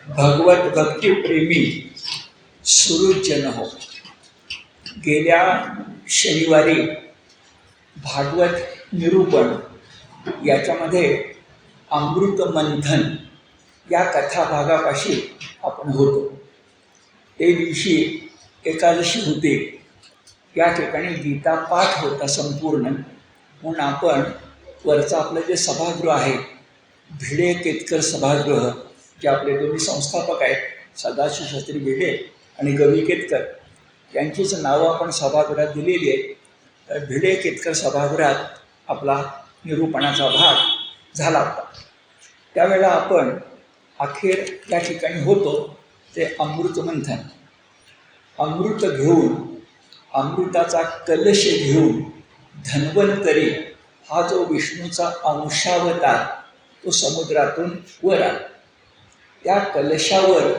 भगवत भक्तिप्रेमी सुहृदजन हो. गेल्या शनिवारी भागवत निरूपण याच्यामध्ये अमृत मंथन या कथाभागापाशी आपण होतो. ते दिवशी एकादशी होते. या ठिकाणी गीता पाठ होता संपूर्ण. म्हणून आपण वरचं आपलं जे सभागृह आहे, भिडे केतकर सभागृह, जे आपले दोन्ही संस्थापक आहेत सदाशिव शास्त्री भिडे आणि गवी केतकर, यांचीच नावं आपण सभागृहात दिलेली आहे. तर भिडे केतकर सभागृहात आपला निरूपणाचा भाग झाला होता. त्यावेळेला आपण अखेर या ठिकाणी होतो ते अमृत मंथन. अमृत घेऊन, अमृताचा कलश घेऊन धन्वंतरी हा जो विष्णूचा अंशावतार तो समुद्रातून वर आला. त्या कलशावर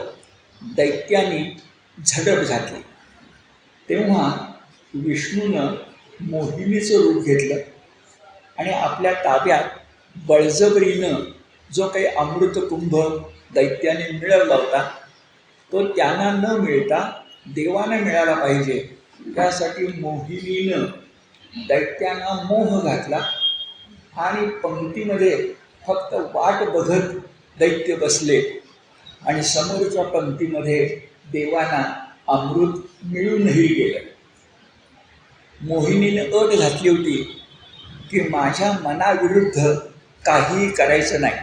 दैत्याने झडप घातली. तेव्हा विष्णूनं मोहिनीचं रूप घेतलं आणि आपल्या ताब्यात बळजबरीनं जो काही अमृतकुंभ दैत्याने मिळवला होता तो त्यांना न मिळता देवांना मिळाला पाहिजे, त्यासाठी मोहिनीनं दैत्यांना मोह घातला आणि पंक्तीमध्ये फक्त वाट बघत दैत्य बसले आणि समोरच्या पंक्तीमध्ये देवांना अमृत मिळूनही गेलं. मोहिनीनं अट घातली होती की माझ्या मनाविरुद्ध काहीही करायचं नाही.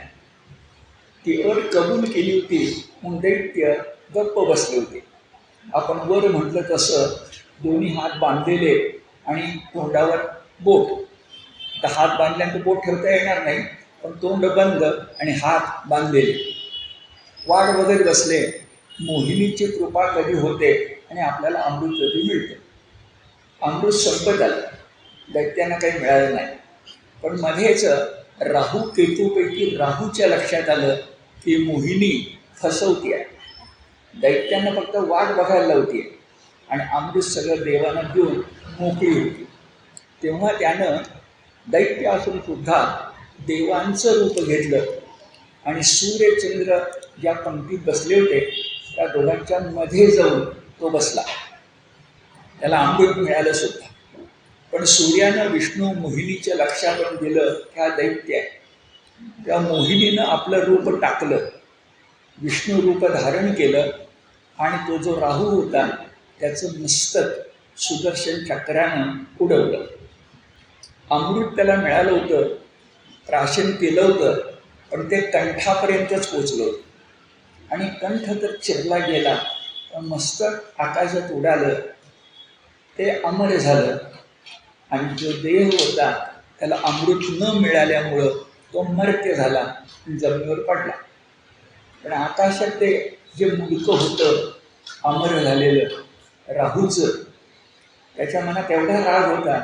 ती अट कबूल केली होती म्हणून दैत्य गप्प बसले होते. आपण वर म्हटलं तसं दोन्ही हात बांधलेले आणि तोंडावर बोट. आता हात बांधल्यानंतर बोट ठेवता येणार नाही, पण तोंड बंद आणि हात बांधलेले वाट बघत बसले. मोहिनीची कृपा कधी होते आणि आपल्याला अमृत कधी मिळतं. अमृत संपत आलं, दैत्यांना काही मिळालं नाही. पण मध्येच राहू केतूपैकी राहूच्या लक्षात आलं की मोहिनी फसवती आहे, दैत्यांना फक्त वाट बघायला लावते आणि अमृत सगळं देवांना देऊन मोकळी होती. तेव्हा त्यानं दैत्य असून सुद्धा देवांचं रूप घेतलं आणि सूर्यचंद्र ज्या पंक्तीत बसले होते त्या दोघांच्या मध्ये जाऊन तो बसला. त्याला अमृत मिळालं सुद्धा. पण सूर्यानं विष्णू मोहिनीच्या लक्षात दिलं की हा दैत्य आहे. त्या मोहिनीनं आपलं रूप टाकलं, विष्णू रूप धारण केलं आणि तो जो राहू होता त्याचं मस्तक सुदर्शन चक्रानं उडवलं. अमृत त्याला मिळालं होतं, प्राशन केलं होतं, पण ते कंठापर्यंतच पोचलं होतं आणि कंठ तर चिरला गेला, पण मस्तक आकाशात उडालं. ते अमर झालं आणि जो देह होता त्याला अमृत न मिळाल्यामुळं तो मर्त्य झाला, जमिनीवर पडला. पण आकाशात ते जे मुलकं होतं अमर झालेलं राहूचं, त्याच्या मनात एवढा राग होता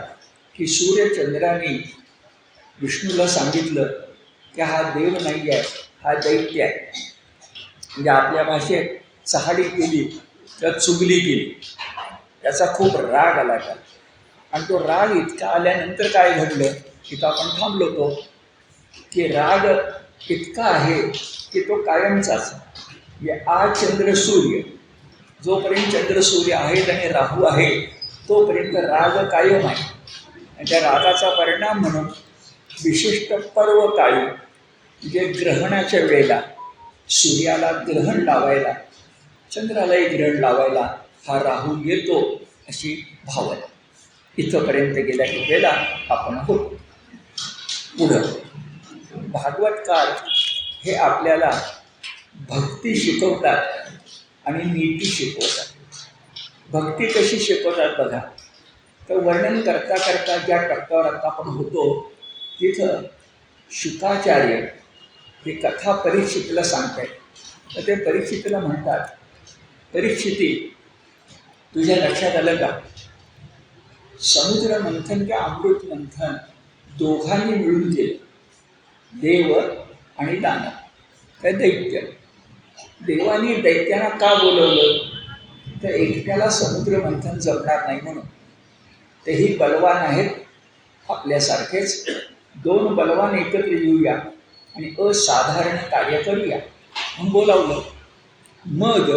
की सूर्यचंद्राने विष्णूला सांगितलं की हा देव नाही आहे, हा दैत्य आहे. म्हणजे आपल्या भाषेत चहाडी केली किंवा चुगली केली. त्याचा खूप राग आला का. आणि तो राग इतका आल्यानंतर काय घडलं इथं आपण थांबलो होतो की राग इतका आहे की तो कायमचाच. आज चंद्र सूर्य, जोपर्यंत चंद्र सूर्य आहेत आणि राहू आहे तोपर्यंत राग कायम आहे. आणि त्या रागाचा परिणाम म्हणून विशिष्ट पर्व काळी म्हणजे ग्रहणाच्या वेळेला सूर्याला ग्रहण लावायला, चंद्रालाही ग्रहण लावायला हा राहू येतो, अशी भावना. इथंपर्यंत गेल्या वेळेला आपण होतो. पुढं भागवतकार हे आपल्याला भक्ती शिकवतात आणि नीती शिकवतात. भक्ती कशी शिकवतात बघा. तर वर्णन करता करता ज्या टप्प्यावर आता आपण होतो तिथं शुकाचार्य हे कथा परीक्षितीला सांगतात. तर ते परीक्षितीला म्हणतात, परीक्षिती तुझ्या लक्षात आलं का, समुद्र मंथन किंवा अमृत मंथन दोघांनी मिळून केलं, देव आणि दानव. त्या दैत्य देवानी दैत्यांना का बोलवलं तर एकट्याला समुद्र मंथन जमणार नाही म्हणून. तेही बलवान आहेत आपल्यासारखेच. दोन बलवान एकत्र येऊया आणि असाधारण कार्य करूया म्हणून बोलावलं. मग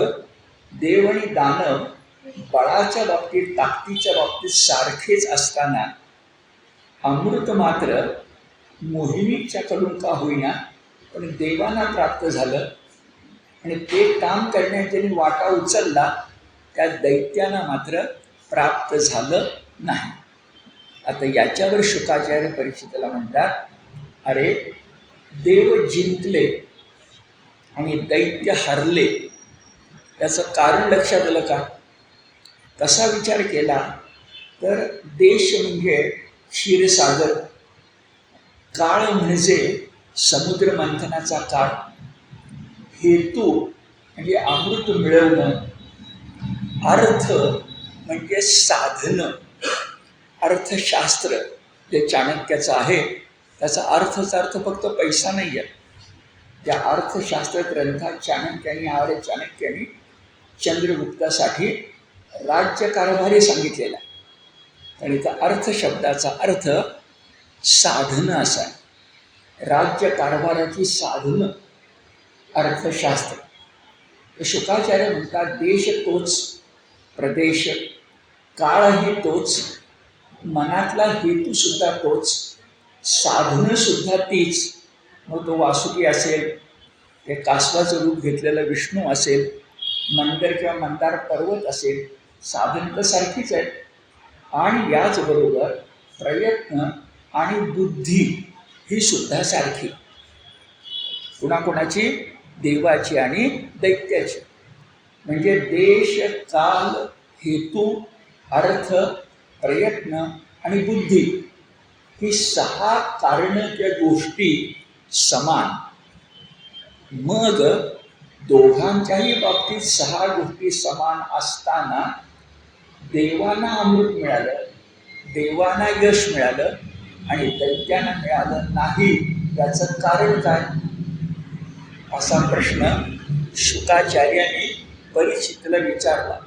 देव आणि दानव बळाच्या बाबतीत, ताकदीच्या बाबतीत सारखेच असताना अमृत मात्र मोहिनीच्याकडून का होईना पण देवांना प्राप्त झालं आणि ते काम करण्यात ज्यांनी वाटा उचलला त्या दैत्यांना मात्र प्राप्त झालं नाही. आता याच्यावर शुकाचार्य परीक्षिताला म्हणतात, अरे देव जिंकले आणि दैत्य हरले, त्याचं कारण लक्षात आलं का? तसा विचार केला तर देश म्हणजे क्षीरसागर, काळ म्हणजे समुद्र मंथनाचा काळ, हेतू म्हणजे अमृत मिळवणं, अर्थ म्हणजे साधनं, अर्थशास्त्र जे चाणक्याचं आहे त्याचा अर्थाचा अर्थ फक्त पैसा नाही आहे. त्या अर्थशास्त्र ग्रंथात चाणक्याने चंद्रगुप्तासाठी राज्यकारभारी सांगितलेला आहे. आणि त्या अर्थ शब्दाचा अर्थ साधनं असा आहे. राज्यकारभाराची साधनं अर्थशास्त्र. शुकाचार्य म्हणतात देश तोच, प्रदेश, काळही तोच, मनातला हेतूसुद्धा तोच, साधनंसुद्धा तीच. मग तो वासुकी असेल, ते कासवाचं रूप घेतलेलं विष्णू असेल, मंदर किंवा मंदार पर्वत असेल, साधन तर सारखीच आहे. आणि याचबरोबर प्रयत्न आणि बुद्धी ही सुद्धा सारखी. कुणाकुणाची? देवाची आणि दैत्याची. म्हणजे देश, काल, हेतू, अर्थ, प्रयत्न आणि बुद्धी ही 6 कारणं त्या गोष्टी समान. मग दोघांच्याही बाबतीत 6 गोष्टी समान असताना देवांना अमृत मिळालं, देवांना यश मिळालं आणि दैत्यांना मिळालं नाही, याचं कारण काय? असा प्रश्न शुकाचार्यांनी परीक्षितला विचारला.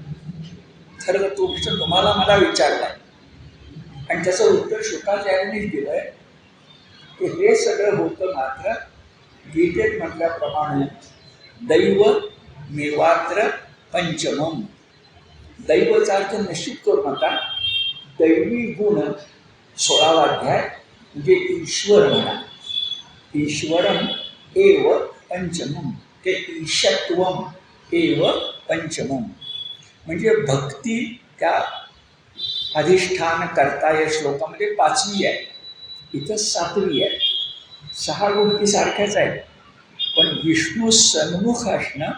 खरं तो प्रश्न तुम्हाला मला विचारला आणि त्याचं उत्तर शुकाचार्यांनीच दिलंय की हे सगळं होतं मात्र गीतेत म्हटल्याप्रमाणे दैव मेवात्र पंचमम. दैवचा अर्थ निश्चित करू नका, दैवी गुण 16वा अध्याय म्हणजे ईश्वर म्हणा. ईश्वरम एव पंचमम, ते ईशत्वम एव पंचमम. म्हणजे भक्ती त्या अधिष्ठान करता या श्लोकामध्ये 5वी आहे, इथं 7वी आहे. 6 गोष्टी सारख्याच आहेत, पण विष्णू सन्मुख असणं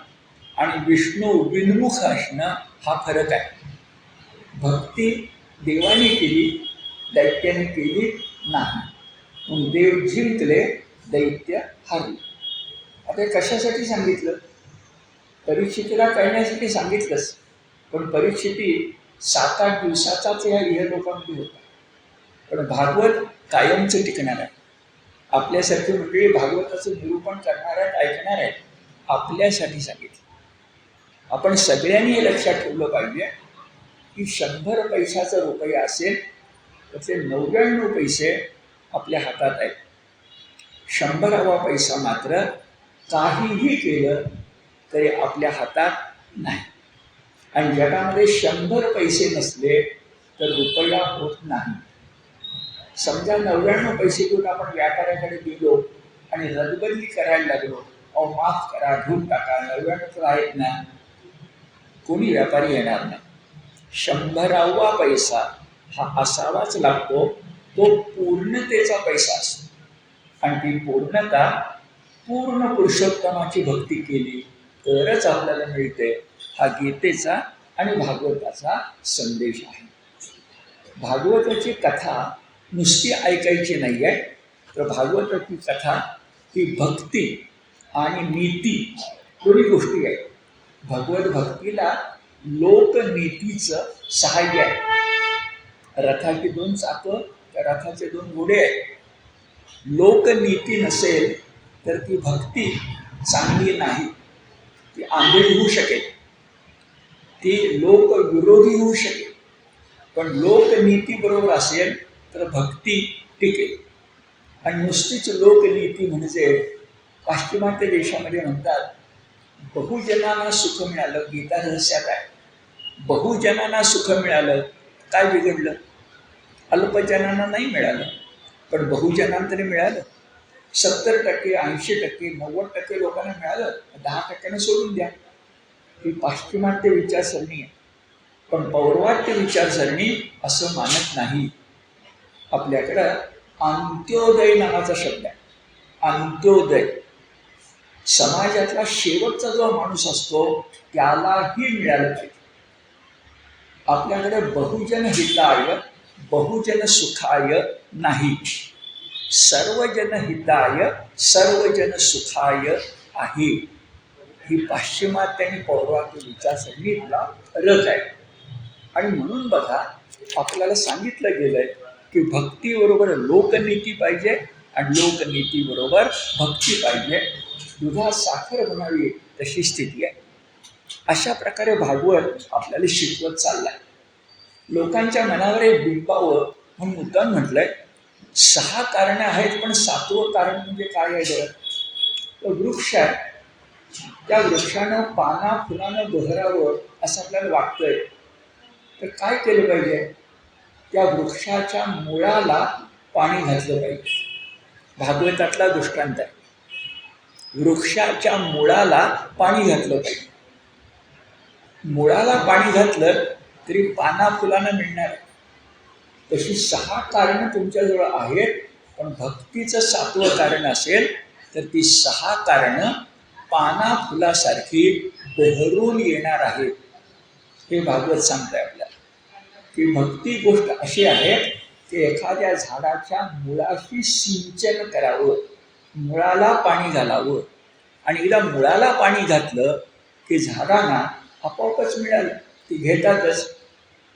आणि विष्णू विन्मुख असणं हा फरक आहे. भक्ती देवाने केली, दैत्याने केली नाही. म्हणून देव जिंकले, दैत्य हरले. आता हे कशासाठी सांगितलं? परीक्षितीला कळण्यासाठी सांगितलंच, पण परीक्षिती 7-8 दिवसाचाच या इहलोकामध्ये होता. पण भागवत कायमचं टिकणार आहे. आपल्यासारखी मंडळी भागवताचं निरूपण करणार आहेत, ऐकणार आहेत, आपल्यासाठी सांगितलं. आपण सगळ्यांनी हे लक्षात ठेवलं पाहिजे की 100 पैशाचा रुपया असेल तर ते 99 पैसे आपल्या हातात आहेत. 100वा पैसा मात्र काहीही केलं तरी आपल्या हातात नाही. आणि जगामध्ये 100 पैसे नसले तर रुपया होत नाही. समजा 99 पैसे घेऊन आपण व्यापाऱ्याकडे गेलो आणि रदबदली करायला लागलो, अहो माफ करा, घेऊन टाका, 99 तर आहेत ना, कोणी व्यापारी येणार नाही. 100वा पैसा हा असावाच लागतो, तो पूर्णतेचा पैसा असतो. आणि ती पूर्णता पूर्ण पुरुषोत्तमाची भक्ती केली तरच आपल्याला मिळते. हा गीतेचा आणि भागवताचा संदेश आहे. भागवताची कथा नुसती ऐकायची नाही आहे, तर भागवताची कथा ही भक्ती आणि नीती दोन्ही गोष्टी आहेत. भगवत भक्तीला लोकनीतीचं सहाय्य आहे. रथाची 2 चाकं, त्या रथाचे 2 घोडे आहेत. लोकनीती नसेल तर ती भक्ती चांगली नाही, ती आंधळी होऊ शकेल, ती लोकविरोधी होऊ शकेल. पण लोकनीती बरोबर असेल तर भक्ती टिकेल. आणि नुसतीच लोकनीती म्हणजे पाश्चिमात्य देशामध्ये म्हणतात बहुजनांना सुख मिळालं. गीता रहस्यात आहे. बहुजनांना सुख मिळालं, काय बिघडलं? अल्पजनांना नाही मिळालं, पण बहुजनांना तरी मिळालं. 70%, 80%, 90% लोकांना मिळालं, 10%नं सोडून द्या. ही पाश्चिमात्य विचारसरणी आहे. पण पौर्वात्य विचारसरणी असं मानत नाही. आपल्याकडं अंत्योदय नावाचा शब्द आहे. अंत्योदय, समाजातला शेवटचा जो माणूस असतो त्यालाही मिळालं पाहिजे. आपल्याकडे बहुजन हिताय बहुजन सुखाय नाही, सर्वजन हिताय सर्वजन सुखाय आहे. ही पाश्चिमात्य आणि पौर्वात्य विचारसरणीतला रस आहे. आणि म्हणून बघा, आपल्याला सांगितलं गेलंय की भक्तीबरोबर लोकनीती पाहिजे आणि लोकनीतीबरोबर भक्ती पाहिजे. दुधात साखर बनावी तशी स्थिती आहे. अशा प्रकारे भागवत आपल्याला शिकवत चाललाय. लोकांच्या मनावर एक बिंबावं म्हणून मुद्दाम म्हटलंय. 6 कारणं आहेत, पण 7वं कारण म्हणजे काय आहे बरं? तो वृक्ष आहे. त्या वृक्षानं पाना फुलानं बहरावं असं आपल्याला वाटतंय. तर काय केलं पाहिजे? त्या वृक्षाच्या मुळाला पाणी घातलं पाहिजे. भागवतातला दृष्टांत आहे. वृक्षाच्या मुळाला पाणी घातलं पाहिजे. मुळाला पाणी घातलं तरी पाना फुलांना मिळणार. तशी 6 कारणं तुमच्याजवळ आहेत, पण भक्तीचं 7वं कारण असेल तर ती 6 कारणं पाना फुलासारखी बहरून येणार आहेत. हे भागवत सांगतंय आपल्याला की भक्ती गोष्ट अशी आहे की एखाद्या झाडाच्या मुळाशी सिंचन करावं, मुळाला पाणी घालावं. आणि एकदा मुळाला पाणी घातलं की झाडांना आपोआपच मिळालं. ती घेतातच.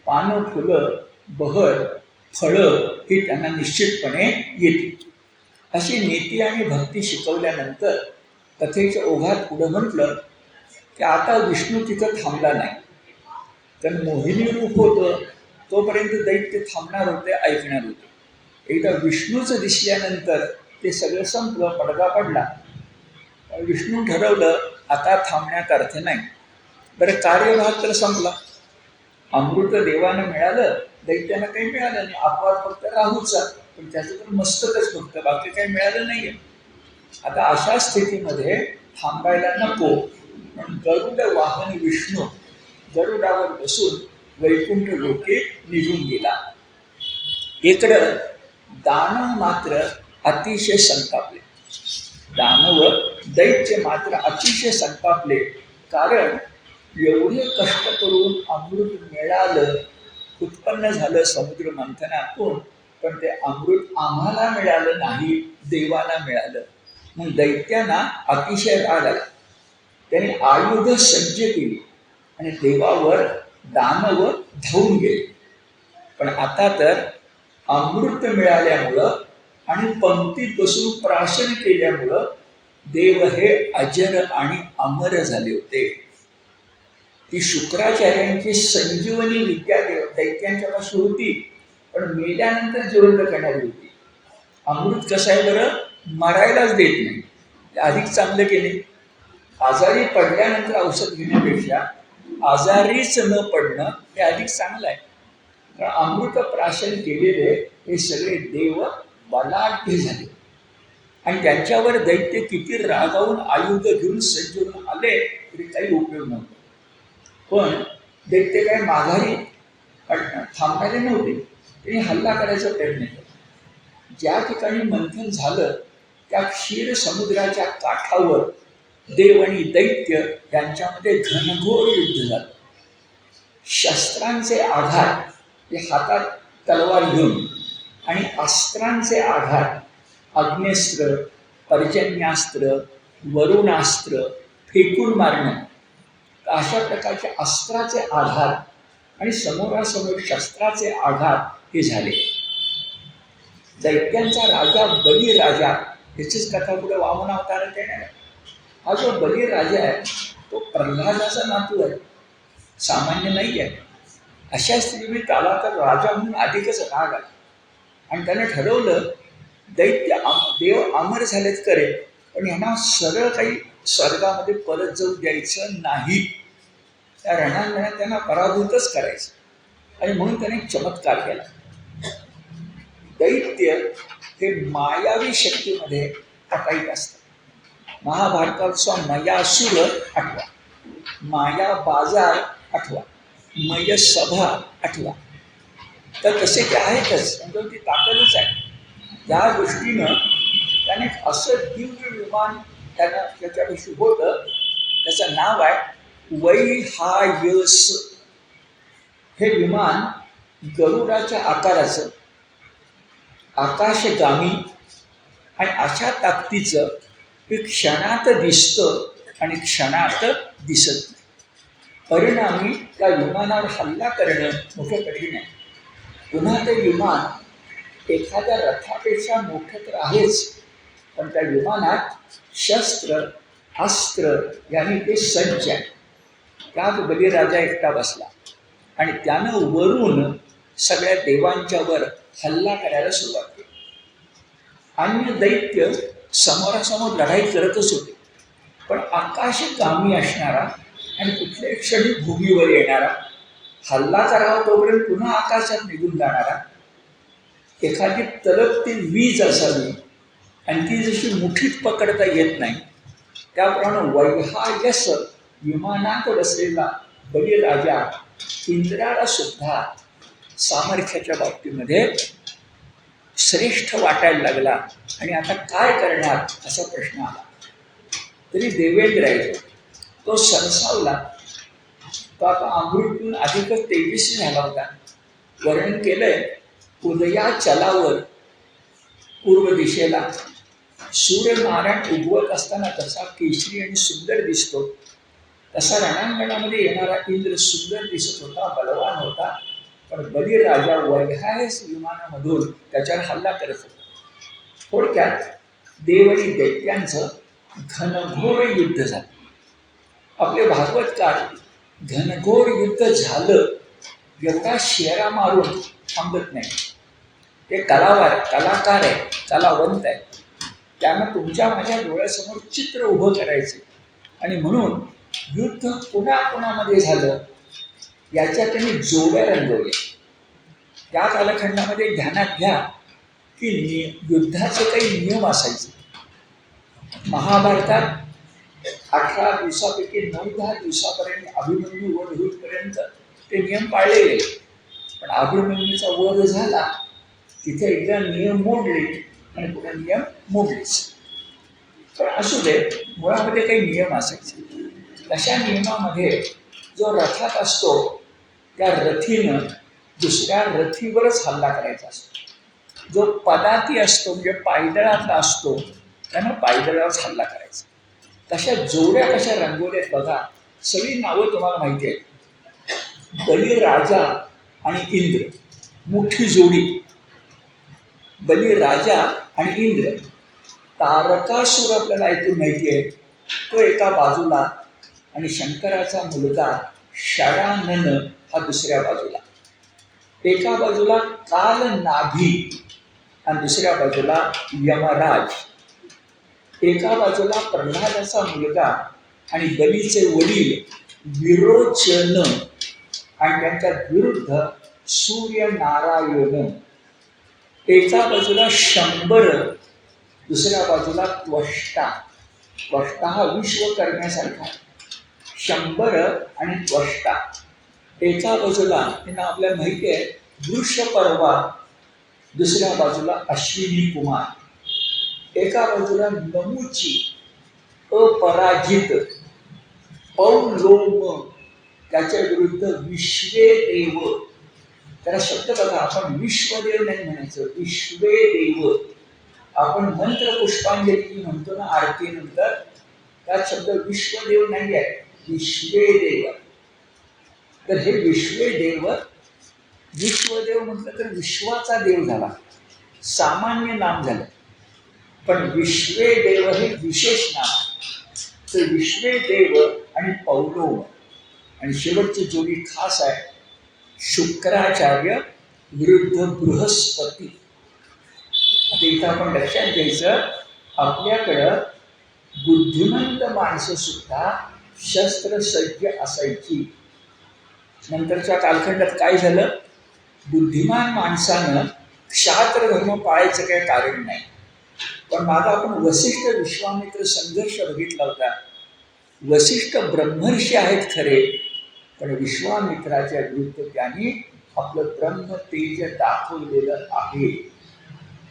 पानं, फुलं, बहर, फळं ही त्यांना निश्चितपणे येतील. अशी नीती आणि भक्ती शिकवल्यानंतर कथेच्या ओघात पुढं म्हटलं की आता विष्णू तिथं थांबला नाही. तर मोहिनी रूप होतं तोपर्यंत दैत्य थांबणार होते, ऐकणार होते. एकदा विष्णूचं दिसल्यानंतर ते सगळं संपलं, पडदा पडला. विष्णू ठरवलं आता थांबण्यात अर्थ नाही. बरं, कार्यभाग तर संपला. अमृत देवानं मिळालं, दैत्यानं काही मिळालं नाही. अपवाद फक्त राहूचा, पण त्याचं तर मस्तकच फक्त, बाकी काही मिळालं नाहीये. आता अशा स्थितीमध्ये थांबायला नको. पण गरुड वाहन विष्णू गरुडावर बसून वैकुंठ लोके निघून गेला. इकडं दानव मात्र अतिशय संतापले. दानव दैत्य मात्र अतिशय संतापले. कारण एवढे कष्ट करून अमृत मिळालं, उत्पन्न झालं समुद्र मंथनातून, पण ते अमृत आम्हाला मिळालं नाही, देवाला मिळालं. मग दैत्यांना अतिशय राग आला. त्याने आयुध सज्ज केली आणि देवावर दानव धावून गेले. पण आता तर अमृत मिळाल्यामुळं आणि पंक्तीत बसून प्राशन केल्यामुळं देव हे अजर आणि अमर झाले होते. ती शुक्राचार्यांची संजीवनी विद्या दैत्यांच्या पाशी होती, पण मेल्यानंतर जिवंत करणारी होती. अमृत कसं आहे बरं? मरायलाच देत नाही. अधिक चांगलं केले. आजारी पडल्यानंतर औषध घेण्यापेक्षा आजारीच न पडणं हे अधिक चांगलं आहे. कारण अमृत प्राशन केलेले हे सगळे देव बलाढ्य झाले आणि त्यांच्यावर दैत्य किती रागावून आयुध घेऊन सज्ज होऊन आले तरी काही उपयोग नव्हता. पण दैत्य काय माघारी थांबणारे नव्हते. त्यांनी हल्ला करायचा प्रयत्न केला. ज्या ठिकाणी मंथन झालं त्या क्षीर समुद्राच्या काठावर देव आणि दैत्य यांच्यामध्ये घनघोर युद्ध झालं. शस्त्रांचे आघात, ते हातात तलवार घेऊन, आणि अस्त्रांचे आघात, अग्नेस्त्र, पर्जन्यास्त्र, वरुणास्त्र फेकून मारणं, अशा प्रकारचे अस्त्राचे आघात आणि समोरासमोर शस्त्राचे आघात हे झाले. दैत्यांचा राजा बलिराजा, ह्याचीच कथा पुढे वामन अवतारात येणार आहे. हा जो बलिराजा आहे तो प्रल्हादाचा नातू आहे, सामान्य नाही आहे. अशा स्थितीने त्याला तर राजा म्हणून अधिकच राग आला आणि त्याने ठरवलं दैत्य देव अमर झालेत करेल, पण यांना सरळ काही स्वर्गामध्ये परत जाऊ द्यायचं नाही. त्या रणांगणात त्यांना पराभूतच करायचं. आणि म्हणून त्याने एक चमत्कार केला. दैत्य हे मायावी शक्तीमध्ये अटाईट असतात. महाभारताचा मयासुर आठवा, माया बाजार आठवा, मय सभा आठवा. तर तसे ते आहेतच, म्हणजे ती ताकदच आहे. या दृष्टीनं त्याने असं दिव्य विमान त्यांना त्याच्याविषयी होतं. त्याचं नाव आहे वैहायस. हे विमान गरुडाच्या आकाराचं, आकाशगामी आणि अशा ताकदीचं की क्षणात दिसतं आणि क्षणात दिसत नाही. परिणामी त्या विमानावर हल्ला करणं मोठं कठीण आहे. पुन्हा ते विमान एखाद्या रथापेक्षा मोठं तर आहेच, पण त्या विमानात शस्त्र अस्त्र यांनी ते सज्ज आहे. त्यात बलिराजा एकटा बसला आणि त्यानं वरून सगळ्या देवांच्या वर हल्ला करायला सुरुवात केली. अन्य दैत्य समोरासमोर लढाई करतच होते, पण आकाशगामी असणारा आणि कुठल्याही क्षणी भूमीवर येणारा, हल्ला करावा तोपर्यंत पुन्हा आकाशात निघून जाणारा, एखादी तलपती वीज असावी आणि ती जशी मुठीत पकडता येत नाही, त्याप्रमाणे वैहायस विमानात बसलेला बलिराजा इंद्राला सुद्धा सामर्थ्याच्या बाबतीमध्ये श्रेष्ठ वाटायला लागला. आणि आता काय करणार असा प्रश्न आला. तरी देवेंद्र आहे तो सरसावला. तो आता अमृतून अधिकच तेजस्वी झाला होता. वर्णन केलंय, उदया चलावर पूर्व दिशेला सूर्यनारायण उगवत असताना कसा केशरी आणि सुंदर दिसतो, तसा रणांगणामध्ये येणारा इंद्र सुंदर दिसत होता, बलवान होता. पण बलिराजा वैहायस विमानामधून त्याच्यावर हल्ला करत होता. थोडक्यात देव आणि दैत्यांचं घनघोर युद्ध झालं. आपले भागवतकार घनघोर युद्ध झालं एवढा शेरा मारून थांबत नाही. ते कलाकार आहे, कलावंत आहे. त्यांना तुमच्या माझ्या डोळ्यासमोर चित्र उभं करायचं. आणि म्हणून युद्ध कोणामध्ये झालं याच्या त्यांनी जोड्या रंगवल्या. त्या कालखंडामध्ये ध्यानात घ्या की युद्धाचे काही नियम असायचे. महाभारतात 18 दिवसापैकी 9-10 दिवसापर्यंत अभिमन्यू वध होईपर्यंत ते नियम पाळले गेले. पण अभिमन्यूचा वध झाला, तिथे एकदा नियम मोडले आणि पुन्हा नियम मोडलेच. पण असू दे, मुळामध्ये काही नियम असायचे. तशा नियमामध्ये जो रथात असतो त्या रथीनं दुसऱ्या रथीवरच हल्ला करायचा असतो. जो पदाती असतो म्हणजे पायदळातला असतो त्यानं पायदळावरच हल्ला करायचा. तशा जोड्या कशा रंगवल्यात बघा. सगळी नावं तुम्हाला माहिती आहेत. बलिराजा आणि इंद्र मोठी जोडी. बलिराजा आणि इंद्र. तारकासूर आपल्याला ऐकून माहिती आहे, तो एका बाजूला आणि शंकराचा मुलगा षडानन हा दुसऱ्या बाजूला. एका बाजूला कालनाभी आणि दुसऱ्या बाजूला यमराज. एका बाजूला प्रल्हादाचा मुलगा आणि बलीचे वडील विरोचन आणि त्यांच्या विरुद्ध सूर्यनारायण. एका बाजूला शंबर, दुसऱ्या बाजूला त्वष्टा. त्वष्टा हा विश्व करण्यासारखा. शंबर आणि त्वष्टा. एका बाजूला त्यांना आपल्याला माहिती आहे वृषपर्वा, दुसऱ्या बाजूला अश्विनी कुमार. एका बाजूला नमुची अपराजित पौलोम, त्याच्या विरुद्ध विश्वेदेव. त्याला शब्द बघा, आपण विश्वदेव नाही म्हणायचं, विश्वेदेव. आपण मंत्र पुष्पांजली म्हणतो ना आरतीनंतर, त्यात शब्द विश्वदेव नाही आहे, विश्वेदेव. तर हे विश्वेदेव, विश्वदेव म्हटलं तर विश्वाचा देव झाला, सामान्य नाम झालं. पण विश्वेदेव हे विशेष नाम. तर विश्वेदेव आणि पौलोम. आणि शेवटची जोडी खास आहे, शुक्राचार्य विरुद्ध बृहस्पती. आता इथं आपण लक्षात घ्यायचं, आपल्याकडं बुद्धिमंत माणसं सुद्धा शस्त्रसज्ज असायची. नंतरच्या कालखंडात काय झालं, बुद्धिमान माणसानं क्षात्र धर्म पाळायचं काही कारण नाही. पण माझा आपण वसिष्ठ विश्वामित्र संघर्ष बघितला होता. वसिष्ठ ब्रह्मर्षी आहेत खरे, पण विश्वामित्राच्या विरुद्ध त्यांनी आपलं ब्रह्म तेज दाखवलेलं आहे.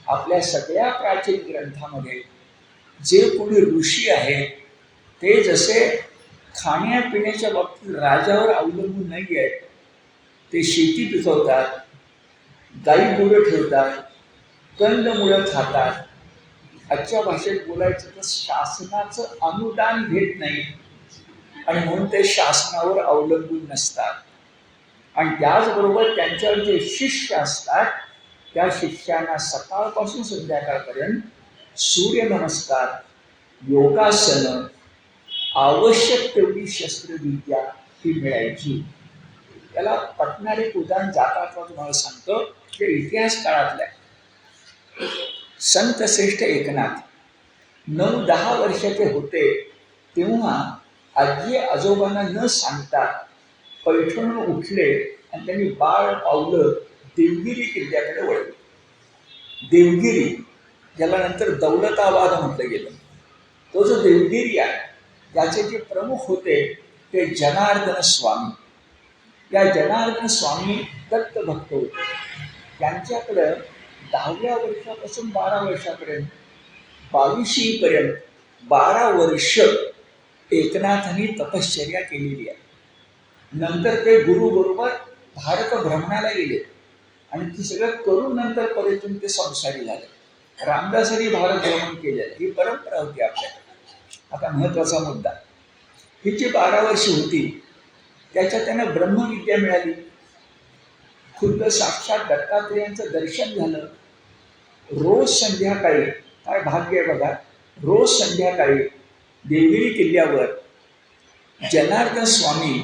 आपल्या सगळ्या प्राचीन ग्रंथामध्ये जे कोणी ऋषी आहेत ते जसे खाण्यापिण्याच्या बाबतीत राजावर अवलंबून नाही आहेत. ते शेती पिकवतात, गाई गुरं ठेवतात, कंदमुळं खातात. आजच्या भाषेत बोलायचं तर शासनाचं अनुदान घेत नाही आणि म्हणून ते शासनावर अवलंबून नसतात. आणि त्याचबरोबर त्यांच्यावर जे शिष्य असतात त्या शिष्यांना सकाळपासून संध्याकाळपर्यंत सूर्यनमस्कार, योगासनं, आवश्यक तेवढी शस्त्रविद्या ही मिळायची. त्याला पटणारे उदाहरण जातातला तुम्हाला सांगतो. ते इतिहास काळातलं आहे. संत श्रेष्ठ एकनाथ 9-10 वर्षाचे होते तेव्हा आजी आजोबांना न सांगता पैठणून उठले आणि त्यांनी बाळ पावलं देवगिरी किल्ल्याकडे वळले. देवगिरी, ज्याला नंतर दौलताबाद म्हटलं गेलं, तो जो देवगिरी आहे त्याचे जे प्रमुख होते ते जनार्दन स्वामी. या जनार्दन स्वामी दत्त भक्त होते. त्यांच्याकडं 10व्या वर्षापासून 12 वर्षापर्यंत 22वीपर्यंत 12 वर्ष एकनाथांनी तपश्चर्या केलेली आहे. नंतर ते गुरुबरोबर भारत भ्रमणाला गेले आणि ती सगळं करून नंतर परतून ते संसारी झाले. रामदासांनी भारत भ्रमण केलेलं, ही परंपरा होती आपल्याकडे. आता महत्त्वाचा मुद्दा, ही जी 12 वर्ष होती त्याच्यात त्यांना ब्रह्मविद्या मिळाली. खुद्द साक्षात दत्तात्रेयांचं दर्शन झालं. रोज संध्याकाळी, काय भाग्य आहे बघा, रोज संध्याकाळी देवगिरी किल्ल्यावर जनार्दन स्वामी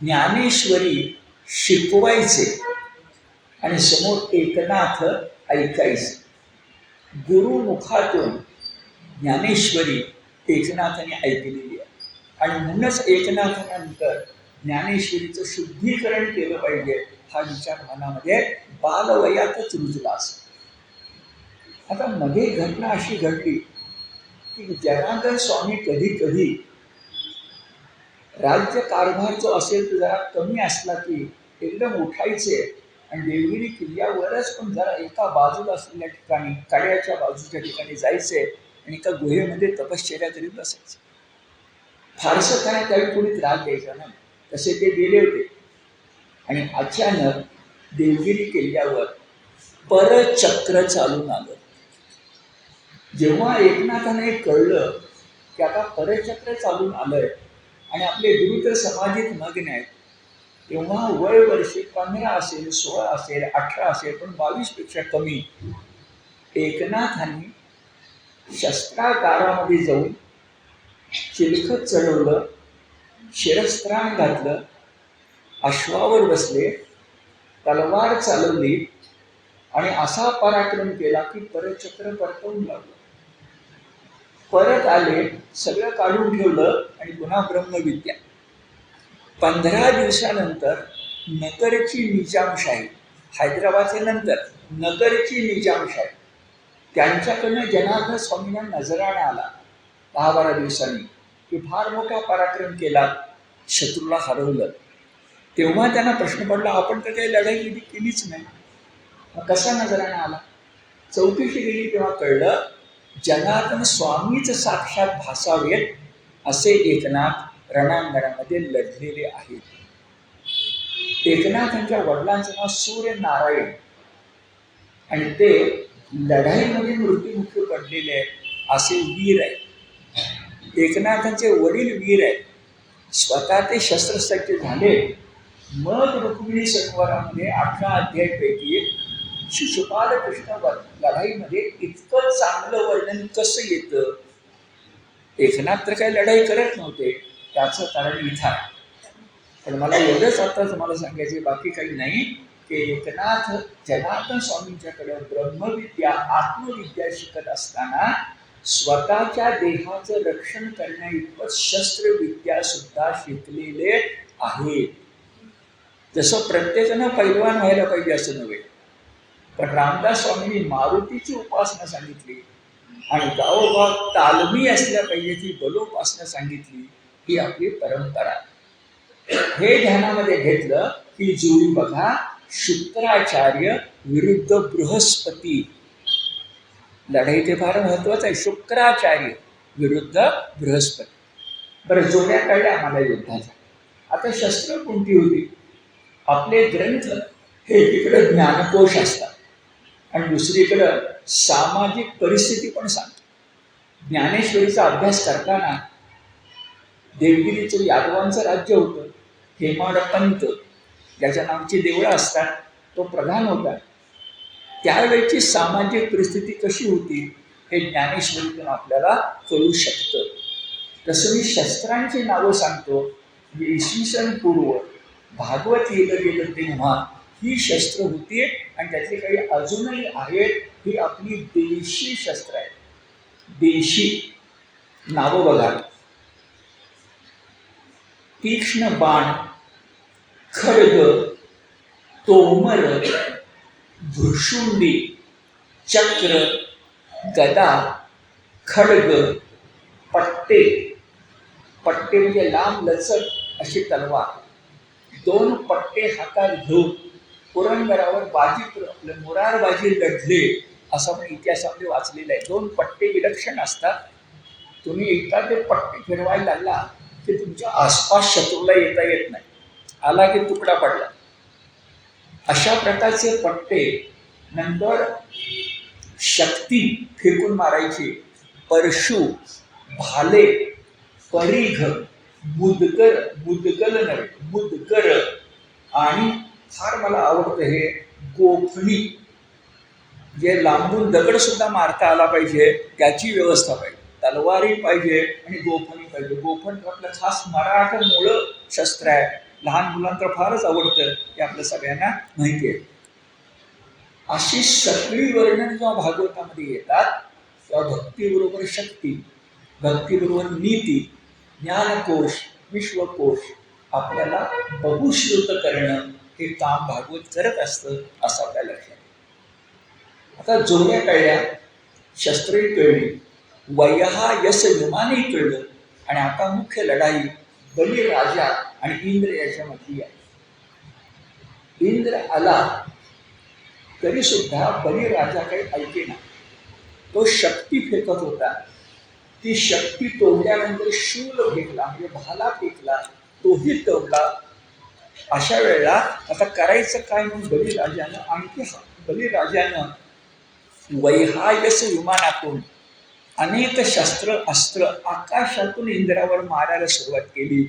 ज्ञानेश्वरी शिकवायचे आणि समोर एकनाथ ऐकायचे. गुरुमुखातून ज्ञानेश्वरी एकनाथाने ऐकलेली आहे आणि म्हणूनच एकनाथानंतर ज्ञानेश्वरीचं शुद्धीकरण केलं पाहिजे हा विचार मनामध्ये बालवयातच रुजला असेल. आता मध्ये घटना अशी घडली की जनार्दन स्वामी कधी कधी राज्य कारभार जो असेल तो जरा कमी असला की एकदम उठायचे आणि देवगिरी किल्ल्यावरच पण जरा एका बाजूला असलेल्या ठिकाणी, कड्याच्या बाजूच्या ठिकाणी जायचे आणि एका गुहेमध्ये तपश्चर्या करीत बसायचे. फारसं काय त्यावेळी कोणी त्रास द्यायचा नाही, तसे ते गेले होते. आणि अचानक देवगिरी किल्ल्यावर परचक्र चालून आलं. जेव्हा एकनाथाने कळलं की आता परचक्र चालून आलंय आणि आपले गुरु तर समाधीत मग्न आहेत, तेव्हा वय वर्षे 15 असेल, 16 असेल, 18 असेल, पण 22पेक्षा कमी एकनाथांनी शस्त्रागारामध्ये जाऊन चिलखत चढवलं, शिरस्त्राण घातलं, अश्वावर बसले, तलवार चालवली आणि असा पराक्रम केला की परचक्र परतवून लागलं. परत आले, सगळं काढून ठेवलं आणि पुन्हा ब्रह्मविद्या. 15 दिवसानंतर नगरची निजामशाही, हैदराबादच्या नंतर नगरची निजामशाही, त्यांच्याकडनं जनार्दन स्वामींना नजराणा आला 10-12 दिवसांनी की फार मोठा पराक्रम केला, शत्रूला हरवलं. तेव्हा त्यांना प्रश्न पडला, आपण तर काही लढाई केलीच नाही, मग कसा नजराणा आला? चौकशी केली तेव्हा कळलं जनार्दन स्वामीच साक्षात भासावेत असे एकनाथ रणांगणामध्ये लढलेले आहेत. एकनाथांच्या वडिलांचं नाव सूर्यनारायण आणि ते लढाईमध्ये मृत्युमुखी पडलेले आहेत असे वीर आहेत. एकनाथांचे वडील वीर आहेत, स्वतः ते शस्त्रसज्ज झाले. मग रुक्मिणी संवारामध्ये 18 अध्यायपैकी शिशुपाल कृष्ण लढाईमध्ये इतकं चांगलं वर्णन कसं येतं? एकनाथ तर काही लढाई करत नव्हते, त्याचं कारण इथं आहे. पण मला एवढंच आता तुम्हाला सांगायचे, बाकी काही नाही, की एकनाथ जनार्दन स्वामींच्याकडे ब्रह्मविद्या, आत्मविद्या शिकत असताना स्वतःच्या देहाचं रक्षण करण्याइतपत शस्त्रविद्या सुद्धा शिकलेले आहेत. जसं प्रत्येकानं पैलवान व्हायला पाहिजे असं नव्हे, पण रामदास स्वामींनी मारुतीची उपासना सांगितली आणि गावोगाव तालमी असल्या पाहिजे ती बलोपासना सांगितली. ही आपली परंपरा. हे ध्यानामध्ये घेतलं की जुळी बघा, शुक्राचार्य विरुद्ध बृहस्पती. लढाई ते फार महत्वाचं आहे. शुक्राचार्य विरुद्ध बृहस्पती. बरं, जोड्या कळल्या आम्हाला युद्धाच्या. आता शस्त्र कोणती होती? आपले ग्रंथ हे इकडं ज्ञानकोश असतात आणि दुसरीकडं सामाजिक परिस्थिती पण सांगतो. ज्ञानेश्वरीचा अभ्यास करताना देवगिरीचं यादवांचं राज्य होतं. हेमाडपंत ज्याच्या नावाची देवळं असतात तो प्रधान होता. त्यावेळची सामाजिक परिस्थिती कशी होती हे ज्ञानेश्वरीतून आपल्याला कळू शकतं. तसं मी शस्त्रांची नावं सांगतो. इसवी सन पूर्व भागवत येलं गेलं तेव्हा ही शस्त्र होती आणि त्यातली काही अजूनही आहेत. ही आपली देशी शस्त्र आहेत. देशी नावं बघा: तीक्ष्ण बाण, खड्ग, तोमर, भृशुंडी, चक्र, गदा, खड्ग, पट्टे. पट्टे म्हणजे लांब लचक अशी तलवार. 2 पट्टे हातात घेऊन पुरंदरावर बाजी मुरारबाजी लढले असं आपण इतिहासामध्ये वाचलेलं आहे. 2 पट्टे विलक्षण असतात. तुम्ही एकदा ते पट्टे फिरवायला लागला की तुमच्या आसपास शत्रूला येता येत नाही. आला की तुकडा पडला. अशा प्रकारचे पट्टे. नंतर शक्ती फेकून मारायची. परशु, भाले, परिघ, मुदगर आणि फार मला आवडतं हे गोफणी. जे लांबून दगड सुद्धा मारता आला पाहिजे त्याची व्यवस्था पाहिजे. तलवारी पाहिजे आणि गोफणी पाहिजे. गोफण आपलं खास मराठमोळं शस्त्र आहे. लहान मुलांना तर फारच आवडतं, हे आपल्या सगळ्यांना माहिती आहे. अशी सगळी वर्णन जेव्हा भागवतामध्ये येतात तेव्हा भक्तीबरोबर शक्ती, भक्तीबरोबर नीती, ज्ञानकोश, विश्वकोश आपल्याला बहुश्रुत करणं हे काम भागवत करत असतं असं आपल्या लक्षात. आता जोड्या कळल्या, शस्त्रही कळली, वयहा यश विमानही कळलं आणि आता मुख्य लढाई बलिराजा आणि इंद्र याच्यामधली आहे. इंद्र आला तरी सुद्धा बलिराजा काही ऐकेना. तो शक्ती फेकत होता. ती शक्ती तोडल्यानंतर शूल फेकला म्हणजे भाला फेकला, तोही तोडला. अशा वेळेला आता करायचं काय म्हणून बलिराजानं वैहायस विमानातून अनेक शस्त्र अस्त्र आकाशातून इंद्रावर मारायला सुरुवात केली.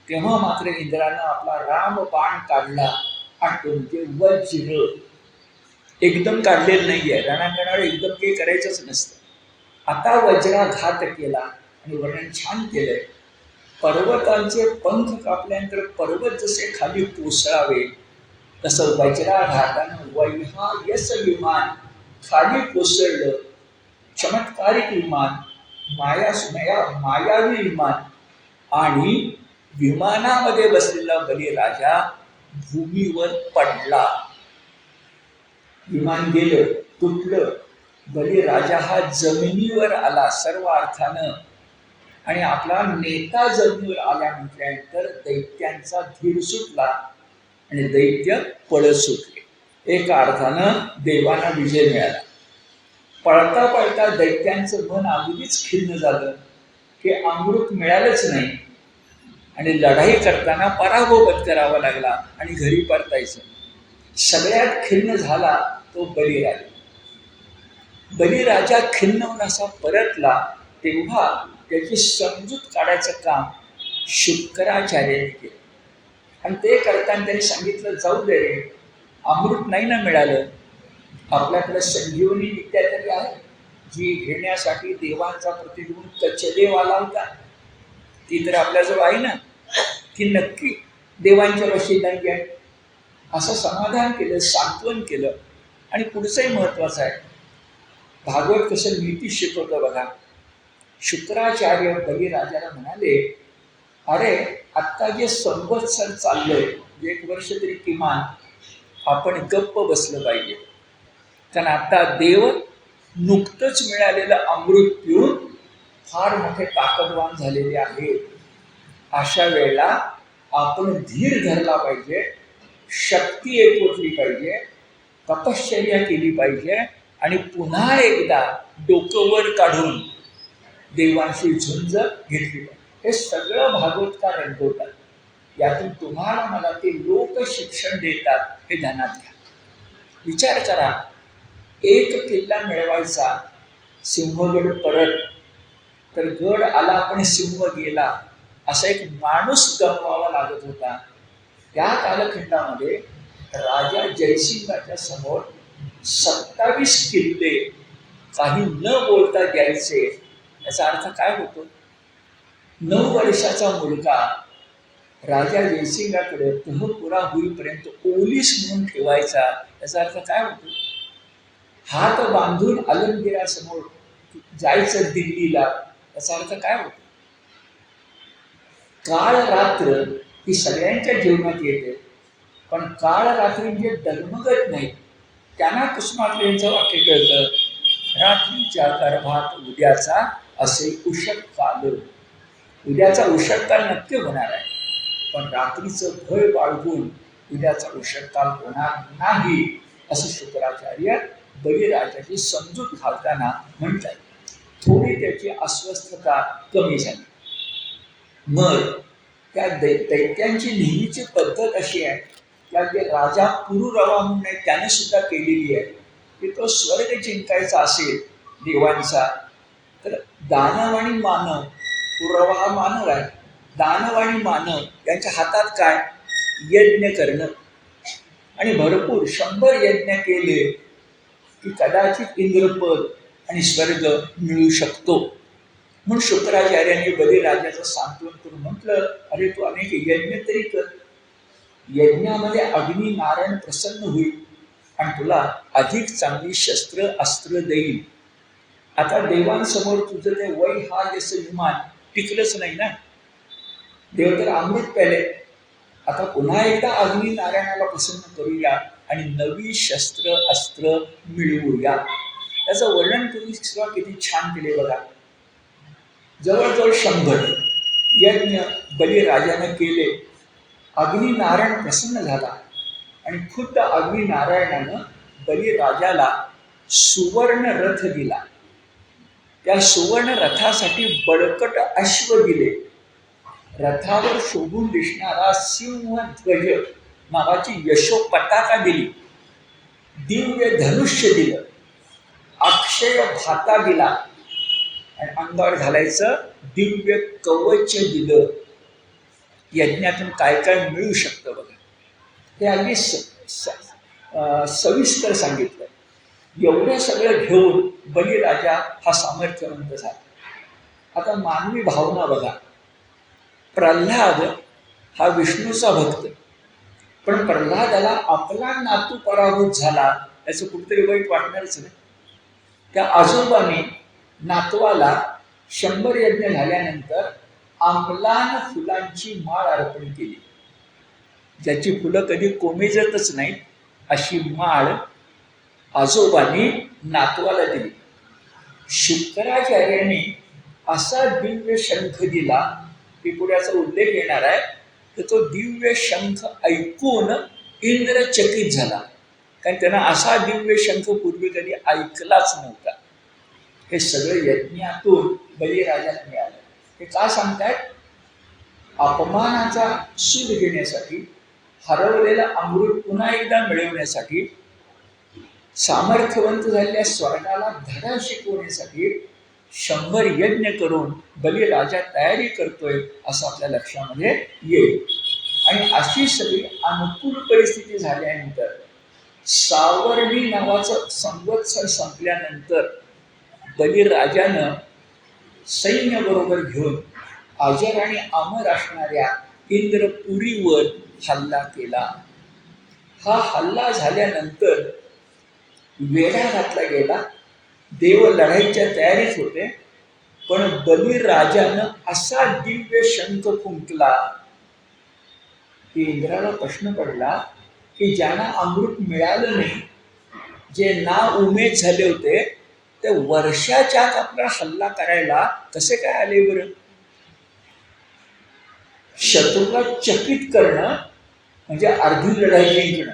तेव्हा मात्र इंद्रानं आपला रामबाण काढला आणि तो म्हणजे वज्र. एकदम काढलेलं नाहीये. रणांगणावर एकदम काही करायचंच नसतं. आता वज्राघात केला आणि वर्णन छान केलंय. पर्वतांचे पंख कापल्यानंतर पर्वत जसे खाली कोसळावे तसं वज्राघातानं वैहायस विमान खाली कोसळलं. चमत्कारिक विमान, मायावी विमान आणि विमानामध्ये बसलेला बलिराजा भूमीवर पडला. विमान गेलं, तुटलं. बलिराजा हा जमिनीवर आला सर्व अर्थानं आणि आपला नेता जमिनीवर आल्या म्हटल्यानंतर दैत्यांचा धीर सुटला आणि दैत्य पळत सुटले. एका अर्थानं देवांना विजय मिळाला. पळता पळता दैत्यांचं मन अगदीच खिन्न झालं की अमृत मिळालंच नाही आणि लढाई करताना पराभव पत्करावा लागला आणि घरी परतायचं. सगळ्यात खिन्न झाला तो बलिराजा. बलिराजा खिन्न होऊन असा परतला तेव्हा त्याची समजूत काढायचं काम शुक्राचार्याने केलं आणि ते करताना त्यांनी सांगितलं, जाऊ दे रे, अमृत नाही ना मिळालं, आपल्याकडे संजीवनी विद्या तरी आहे जी घेण्यासाठी देवांचा प्रतिनिधी कचदेव आला होता. ती तर आपल्याजवळ आहे ना, की नक्की देवांच्या वशी नाही आहे असं समाधान केलं, सांत्वन केलं. आणि पुढचंही महत्त्वाचं आहे. भागवत कसं नीती शिकवतं बघा. शुक्राचार्य बलिराजाला म्हणाले, अरे आत्ता जे संवत्सर चाललंय, 1 वर्ष तरी किमान आपण गप्प बसलं पाहिजे. कारण आता देव नुकतंच मिळालेलं अमृत पिऊन फार मोठे ताकदवान झालेले आहेत. अशा वेळेला आपण धीर धरला पाहिजे, शक्ती एकवटली पाहिजे, तपश्चर्या केली पाहिजे आणि पुन्हा एकदा डोकं वर काढून देवांशी झुंज घेतली पाहिजे. हे सगळं भागवतकार रंगवतात. यातून तुम्हाला मला ते लोक शिक्षण देतात हे ध्यानात घ्या. विचार करा, एक किल्ला मिळवायचा, सिंहगड परत, तर गड आला पण सिंह गेला, असा एक माणूस गमवावा लागत होता. त्या कालखंडामध्ये राजा जयसिंगाच्या समोर 27 किल्ले काही न बोलता द्यायचे. याचा अर्थ काय होतो? 9 वर्षाचा मुलगा राजा जयसिंगाकडे तहपुरा होईपर्यंत पोलीस म्हणून ठेवायचा. याचा अर्थ काय होतो? हात बांधून आलमगिरासमोर जायचं दिल्लीला. याचा अर्थ काय होतो? काळ रात्र ही सगळ्यांच्या जीवनात येते, पण काळ रात्री जे डगमगत नाही त्यांना कुसुमाग्रज यांचं वाक्य कळतं, रात्रीच्या गर्भात उद्याचा असे उषट काल. उद्याचा उषट काल नक्की होणार आहे, पण रात्रीचं भय बाळगून उद्याचा उषट काल होणार नाही, असं शुक्राचार्य बळीराजाची समजूत घालताना म्हणतात. थोडी त्याची अस्वस्थता कमी झाली. मग त्या दैत्यांची नेहमीची पद्धत अशी आहे, त्या जे राजा पुरुरवा म्हणून आहे त्याने सुद्धा केलेली आहे, की तो स्वर्ग जिंकायचा असेल देवांचा, तर दानव आणि मानव, पुरवा हा मानव आहे, दानव आणि मानव यांच्या हातात काय? यज्ञ करणं. आणि भरपूर 100 यज्ञ केले की कदाचित इंद्रपद आणि स्वर्ग मिळू शकतो. म्हणून शुक्राचार्यांनी बलिराजाचं सांत्वन करून म्हटलं, अरे तू अनेक यज्ञ तरी कर, यज्ञामध्ये अग्नी नारायण प्रसन्न होईल आणि तुला अधिक चांगली शस्त्र अस्त्र देईल. आता देवांसमोर तुझं ते वय हा जसं विमान टिकलंच नाही ना, देव तर अमृत प्याले. आता पुन्हा एकदा अग्नी नारायणाला प्रसन्न करूया आणि नवी शस्त्र अस्त्र मिळवूया. त्याचं वर्णन तुम्ही किती छान केले बघा. जवळजवळ 100 यज्ञ बलिराजानं केले. अग्निनारायण प्रसन्न झाला आणि खुद्द अग्निनारायणानं बलिराजाला सुवर्ण रथ दिला. त्या सुवर्ण रथासाठी बळकट अश्व दिले. रथावर शोभून दिसणारा सिंहध्वज नावाची यशोपताका दिली. दिव्य धनुष्य दिलं. अक्षय भाता दिला आणि अंगावर घालायचं दिव्य कवच दिलं. यज्ञातून काय काय मिळू शकतं बघा, हे अगदी सविस्तर सांगितलं. एवढं सगळं घेऊन बलिराजा हा सामर्थ्यवंत झाला. आता मानवी भावना बघा, प्रल्हाद हा विष्णूचा भक्त, पण प्रल्हादाला आपला नातू पराभूत झाला याचं कुठेतरी वाईट वाटणारच नाही. त्या आजोबाने नातवाला 100 यज्ञ झाल्यानंतर आम्लान फुलांची माळ अर्पण केली. ज्याची फुलं कधी कोमेजतच नाहीत अशी माळ आजोबांनी नातवाला दिली. शुक्राचार्यांनी असा दिव्य शंख दिला की पुढ्याचा उल्लेख येणार आहे, तर तो दिव्य शंख ऐकून इंद्र चकित झाला, कारण त्यांना असा दिव्य शंख पूर्वी कधी ऐकलाच नव्हता. हे सगळं यज्ञातून बलिराजाला मिळालं. हे का सांगतायत? अपमानाचा सूड घेण्यासाठी, हरवलेला अमृत पुन्हा एकदा मिळवण्यासाठी, सामर्थ्यवंत झालेल्या स्वर्गाला धडा शिकवण्यासाठी 100 यज्ञ करून बलिराजा तयारी करतोय असं आपल्या लक्षामध्ये येईल. आणि अशी सगळी अनुकूल परिस्थिती झाल्यानंतर सावर्णी नावाचं संवत्सर संपल्यानंतर बलिराजानं सैन्याबरोबर घेऊन अजर आणि अमर असणाऱ्या इंद्रपुरीवर हल्ला केला. हा हल्ला झाल्यानंतर वेढा घातला गेला. देव लढाईच्या तयारीत होते, पण बलिराजानं असा दिव्य शंख फुंकला की इंद्राला प्रश्न पडला की ज्यांना अमृत मिळालं नाही, जे ना उमेद झाले होते, ते वर्षाच्या आत आपला हल्ला करायला कसे काय आले बरं? शत्रूला चकित करणं म्हणजे अर्धी लढाई जिंकणं.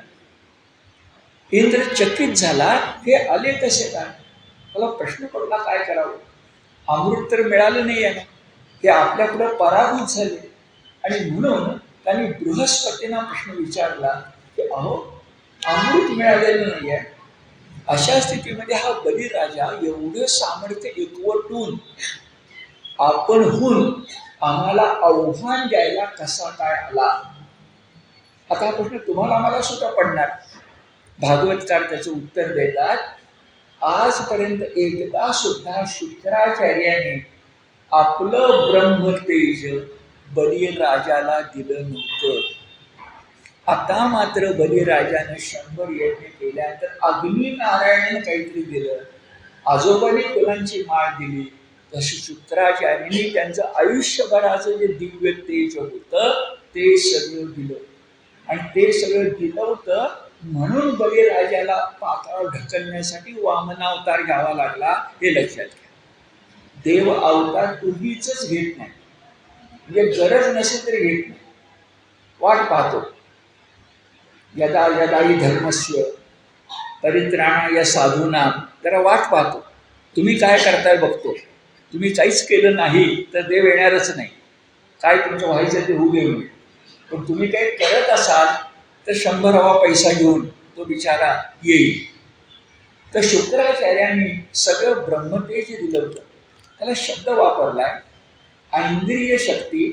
इंद्र चकित झाला, हे आले कसे काय? मला प्रश्न पडला काय करावं. अमृत तर मिळालं नाही आहे, हे आपल्याकडं पराभूत झाले. आणि म्हणून त्यांनी बृहस्पतींना प्रश्न विचारला की अहो, अमृत मिळालेलं नाही आहे, अशा स्थितीमध्ये हा बलिराजा एवढं सामर्थ्य एकवटून आपणहून आम्हाला आव्हान द्यायला कसा काय आला? आता हा प्रश्न तुम्हाला आम्हाला सुद्धा पडणार. भागवतकार त्याचं उत्तर देतात, आजपर्यंत एकदा सुद्धा शुक्राचार्याने आपलं ब्रह्मतेज बलिराजाला दिलं नव्हतं. आता मात्र बलिराजानं 100 यज्ञ केल्यानंतर अग्निनारायणानं काहीतरी दिलं. आजोबांनी फुलांची माळ दिली, तशी शुक्राचार्यांनी त्यांचं आयुष्यभराचं जे दिव्य तेज होतं ते सगळं दिलं. आणि ते सगळं दिलं होतं म्हणून बलिराजाला पाताळ ढकलण्यासाठी वामनावतार घ्यावा लागला, हे लक्षात घ्या. देव अवतार उगीच घेत नाही, म्हणजे गरज नसेल तरी घेत नाही, वाट पाहतो. यदा यदा हि धर्मस्य परित्राणाय साधूनां, जरा वाट पाहतो. तुम्ही काय करताय बघतो. तुम्ही काहीच केलं नाही तर देव येणारच नाही. काय तुमचं व्हायचं ते होऊ देऊ नये. पण तुम्ही काही करत असाल तर 100 पैसा घेऊन तो बिचारा येईल. तर शुक्राचार्यांनी सगळं ब्रह्मतेज दिलं होतं. त्याला शब्द वापरलाय ऐंद्रिय शक्ती,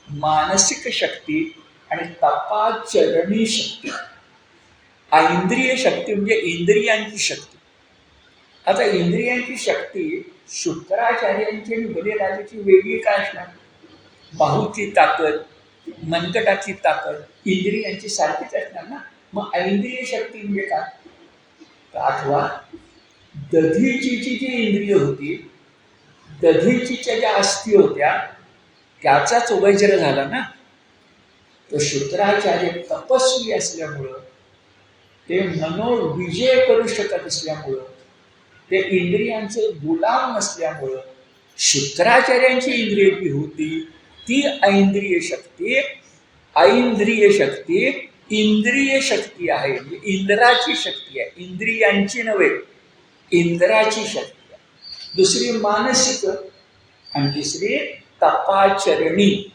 मानसिक शक्ती आणि तपाचरणी शक्ती. ऐंद्रिय शक्ती म्हणजे इंद्रियांची शक्ती. आता इंद्रियांची शक्ती शुक्राचार्यांची आणि बलिराजाची वेगळी काय असणार? बाहूची ताकद, मनकटाची ताकद इंद्रियांची सारखीच असणार ना. मग ऐंद्रिय शक्ती म्हणजे काय? तर आठवा, दधीची जी इंद्रिय होती, दधीचीच्या ज्या अस्थी होत्या त्याचाच उभयचर झाला ना. तो शुक्राचार्य तपस्वी असल्यामुळं, ते मनोविजय करू शकत असल्यामुळं, ते इंद्रियांचे गुलाम नसल्यामुळं शुक्राचार्यांची इंद्रिय जी होती ती ऐंद्रिय शक्ती, ऐंद्रिय शक्ती इंद्रिय शक्ती आहे, म्हणजे इंद्राची शक्ती आहे, इंद्रियांची नव्हे, इंद्राची शक्ती आहे. दुसरी मानसिक आणि तिसरी तपाचरणी.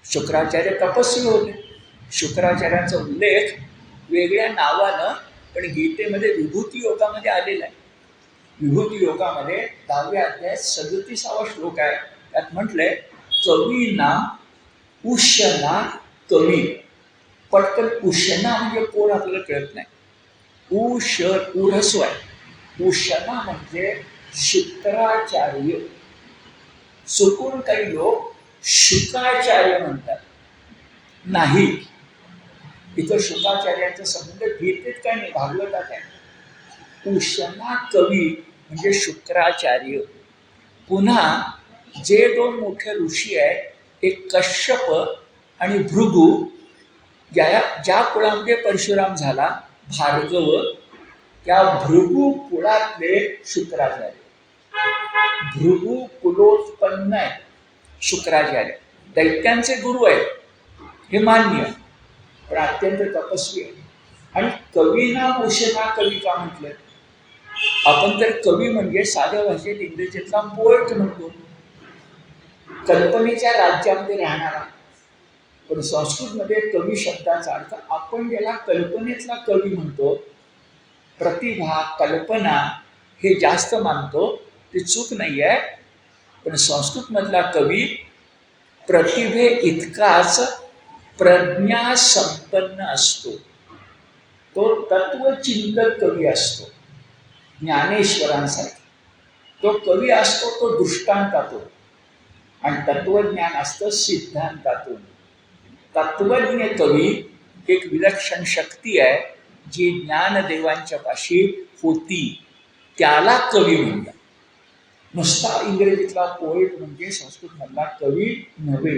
शुक्राचार्य तपस्वी होते. शुक्राचार्यांचा उल्लेख वेगळ्या नावानं पण गीतेमध्ये विभूती योगामध्ये आलेला आहे. विभूती योगामध्ये 10व्या अध्यायात 37वा श्लोक आहे. त्यात म्हटलंय, कवीना उशना कवी. पटकन उशना म्हणजे कोण आपल्याला कळत नाही. उश उरस्व आहे. उशना म्हणजे शुक्राचार्य. चुकून काही लोक शुकाचार्य म्हणतात. नाही, इथं शुकाचार्यांचा संबंध गीतेत काय नाही, भागवतात आहे. उशना कवी म्हणजे शुक्राचार्य. पुन्हा जे 2 मोठे ऋषी आहेत, एक कश्यप आणि भृगु, ज्या कुळामध्ये परशुराम झाला भार्गव, त्या भृगु कुळातले शुक्राचार्य. भृगु कुलोत्पन्न आहे शुक्राचार्य. दैत्यांचे गुरु आहेत हे मान्य, पण अत्यंत तपस्वी आहे. आणि कवीना उशना कवी का म्हटलं? आपण तर कवी म्हणजे साध्या भाषेत इंग्रजीतला पोएट म्हणतो, कल्पनेच्या राज्यामध्ये राहणारा. पण संस्कृतमध्ये कवी शब्दाचा अर्थ आपण ज्याला कल्पनेतला कवी म्हणतो, प्रतिभा कल्पना हे जास्त मानतो, ते चूक नाही आहे. पण संस्कृतमधला कवी प्रतिभे इतकाच प्रज्ञा संपन्न असतो. तो तत्वचिंतक कवी असतो, ज्ञानेश्वरांसारखा. तो कवी असतो तो दृष्टांतातून, आणि तत्वज्ञान असतं सिद्धांतातून. तत्वज्ञ कवी एक विलक्षण शक्ती आहे जी ज्ञानदेवांच्या पाशी होती, त्याला कवी म्हणतात. नुसता इंग्रजीतला पोएट म्हणजे संस्कृतमधला कवी नव्हे.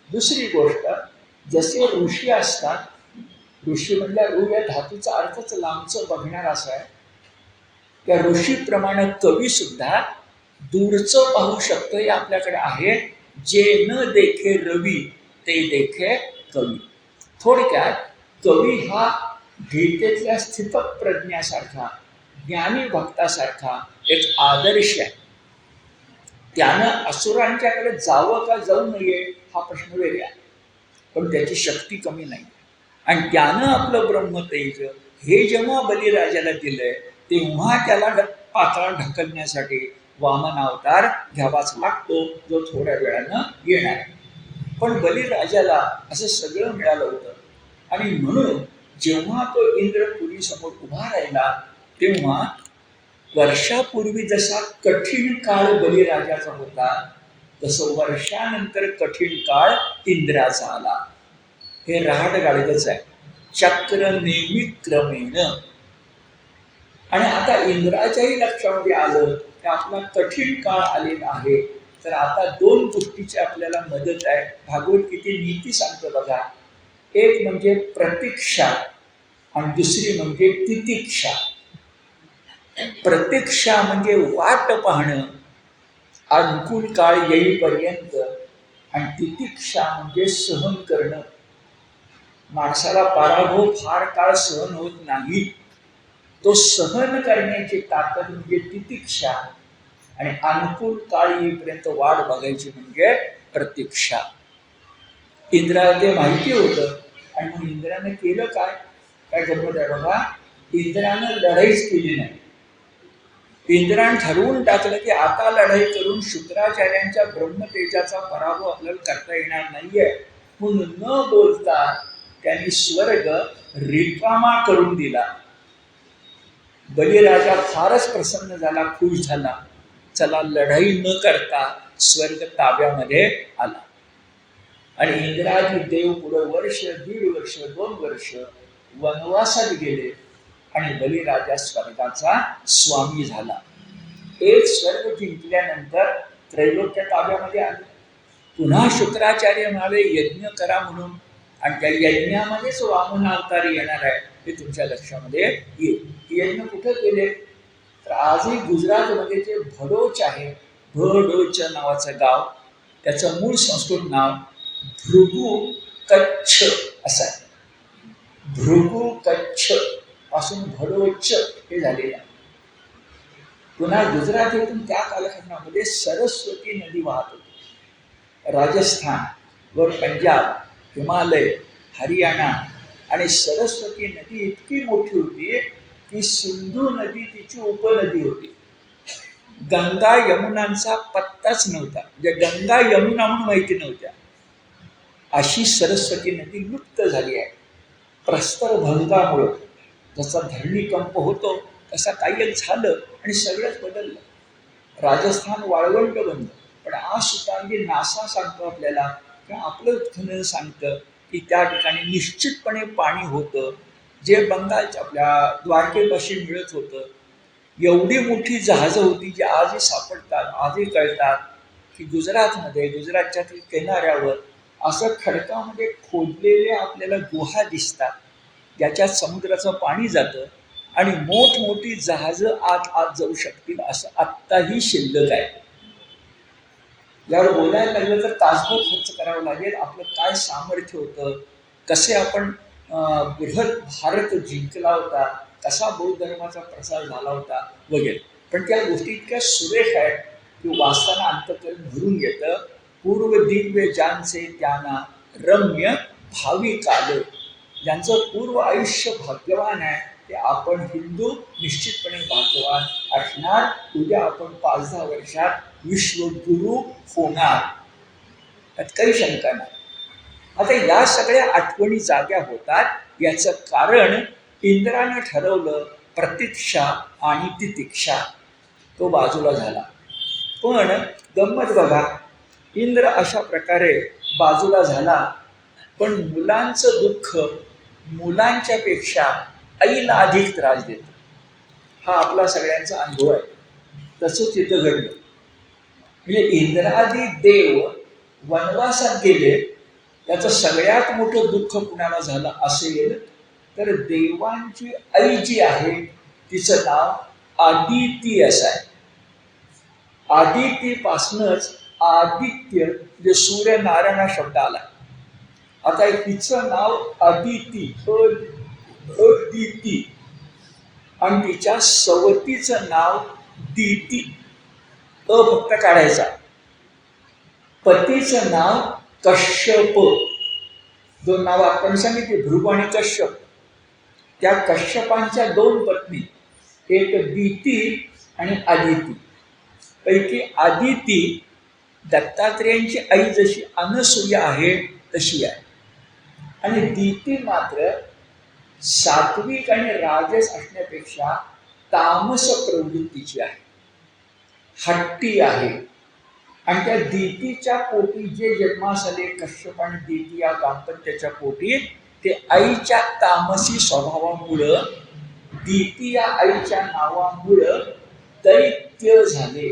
दुसरी गोष्ट, जसे ऋषी असतात, ऋषी म्हणजे ऋ या धातूचा अर्थच लांबचं बघणार असा आहे. त्या ऋषीप्रमाणे कवी सुद्धा दूरचं पाहू शकतं हे आपल्याकडे आहे. जे न देखे रवी ते देखे कवी. थोडक्यात कवी हा गीतेतल्या स्थितप्रज्ञासारखा, ज्ञानी भक्तासारखा एक आदर्श आहे. त्यानं असुरांच्याकडे जावं का जाऊ नये हा प्रश्न वेगळा, पण त्याची शक्ती कमी नाही. आणि त्यानं आपलं ब्रह्मतेज हे जेव्हा बलिराजाला दिलंय तेव्हा त्याला पाताळ ढकलण्यासाठी वामन अवतार घ्यावाच लागतो, जो थोड्या वेळानं येणार आहे. पण बलिराजाला असं सगळं मिळालं होतं. आणि म्हणून जेव्हा तो इंद्रपुरीसमोर उभा राहिला तेव्हा वर्षापूर्वी जसा कठीण काळ बलिराजाचा होता तसं वर्षानंतर कठीण काळ इंद्राचा आला. हे रहाट गाडगच आहे, चक्र नेहमी क्रमेण. आणि आता इंद्राच्याही लक्षामध्ये आलं की आपला कठीण काळ आलेला आहे. तर आता दोन गोष्टीची आपल्याला मदत आहे. भागवत किती नीती सांगतं बघा. एक म्हणजे प्रतीक्षा आणि दुसरी म्हणजे तितिक्षा. प्रतीक्षा म्हणजे वाट पाहणं अनुकूल काळ येईपर्यंत, आणि तितिक्षा म्हणजे सहन करणं. माणसाला पराभव फार काळ सहन होत नाही, तो सहन करण्याची ताकद म्हणजे तितिक्षा, आणि अनुकूल काळ येईपर्यंत वाट बघायची म्हणजे प्रतीक्षा. इंद्राला ते माहिती होतं आणि मग इंद्राने केलं काय. काय गंमत आहे बघा. इंद्रानं लढाईच केली नाही. इंद्राने ठरवून टाकलं की आता लढाई करून शुक्राचार्यांच्या ब्रह्मतेजाचा पराभव आपल्याला करता येणार नाहीये. म्हणून न बोलता त्यांनी स्वर्ग रिकामा करून दिला. बलिराजा फारच प्रसन्न झाला, खुश झाला. चला, लढाई न करता स्वर्ग ताब्यामध्ये आला. आणि इंद्राजी देव पुढं वर्ष, 1.5 वर्ष, 2 वर्ष वनवासात गेले आणि बलिराजा स्वर्गाचा स्वामी झाला. एक स्वर्ग जिंकल्यानंतर त्रैलोक्य ताब्यामध्ये आले. पुन्हा शुक्राचार्य म्हणाले यज्ञ करा म्हणून, आणि त्या यज्ञामध्येच वामन अवतार येणार आहे हे तुमच्या लक्षामध्ये येईल. यज्ञ कुठं केले तर आजही गुजरातमध्ये जे भडोच आहे, भडोच नावाचं गाव, त्याचं मूळ संस्कृत नाव भृगु कच्छ असं आहे. भृगु कच्छ पासून भडोच हे झालेलं आहे. पुन्हा गुजरात येथून त्या कालखंडामध्ये सरस्वती नदी वाहत होती. राजस्थान व पंजाब, हिमालय, हरियाणा आणि सरस्वती नदी इतकी मोठी होती की सिंधू नदी तिची उपनदी होती. गंगा यमुनांचा पत्ताच नव्हता, म्हणजे गंगा यमुना म्हणून माहिती नव्हत्या. अशी सरस्वती नदी लुप्त झाली आहे प्रस्तरभंगामुळं. जसा धरणीकंप होतो तसा काही एक झालं आणि सगळंच बदललं. राजस्थान वाळवंट बनलं. पण आज सुद्धा म्हणजे नासा सांगतो आपल्याला किंवा आपलं उत्खनन सांगतं की त्या ठिकाणी निश्चितपणे पाणी होतं, जे बंगालच्या आपल्या द्वारकेपाशी मिळत होतं. एवढी मोठी जहाजं होती जी आजही सापडतात. आजही कळतात की गुजरातमध्ये, गुजरातच्या किनाऱ्यावर असं खडकामध्ये खोदलेले आपल्याला गुहा दिसतात, ज्याच्यात समुद्राचं पाणी जातं आणि मोठमोठी जहाजं आत जाऊ शकतील असं आत्ताही शिल्लक आहे. यावर बोलायला लागलं तर तासभर खर्च करावं लागेल. आपलं काय सामर्थ्य होतं, कसे आपण बृहत भारत जिंकला होता, कसा बौद्ध धर्माचा प्रसार झाला होता वगैरे. पण त्या गोष्टी इतक्या सुरेख आहेत की वाचताना अंतःकरण भरून येतं. पूर्व दिव्य ज्यांचे त्यांना रम्य भावी काल. ज्यांचं पूर्व आयुष्य भाग्यवान आहे ते आपण हिंदू निश्चितपणे भाग्यवान असणार. उद्या आपण 5-10 वर्षात विश्वगुरु होणार, त्यात काही शंका नाही. आता या सगळ्या आठवणी जाग्या होतात याचं कारण इंद्रानं ठरवलं प्रतीक्षा आणि तितिक्षा, तो बाजूला झाला. पण गंमत बघा, इंद्र अशा प्रकारे बाजूला झाला, पण मुलांचं दुःख मुलांच्या पेक्षा आईला अधिक त्रास देतो. हा आपला सगळ्यांचा अनुभव आहे. तसंच तिथं घडलं. म्हणजे इंद्रादी देव वनवासात गेले, याचं सगळ्यात मोठं दुःख कुणाला झालं असेल तर देवांची आई जी आहे तिचं नाव आदिती असं आहे. आदितीपासूनच आदित्य म्हणजे सूर्यनारायण हा शब्द आला. आता तिचं नाव अदिती अदिती आणि तिच्या सवतीचं नाव दिती. फक्त काढायचा. पतीचं नाव कश्यप. दोन नावं आपण सांगितली, भृगू आणि कश्यप. त्या कश्यपांच्या दोन पत्नी, एक दिती आणि आदिती. पैकी आदिती दत्तात्रेयांची आई जशी अनसूया आहे तशी आहे, आणि दिती मात्र सात्विक आणि राजस असण्यापेक्षा तामस प्रवृत्तीची आहे, हट्टी आहे. आणि त्या दितीच्या पोटी जे जन्मास आले कश्यप आणि दिती या दाम्पत्याच्या पोटी, ते आईच्या तामसी स्वभावामुळं, दिती या आईच्या नावामुळं दैत्य झाले.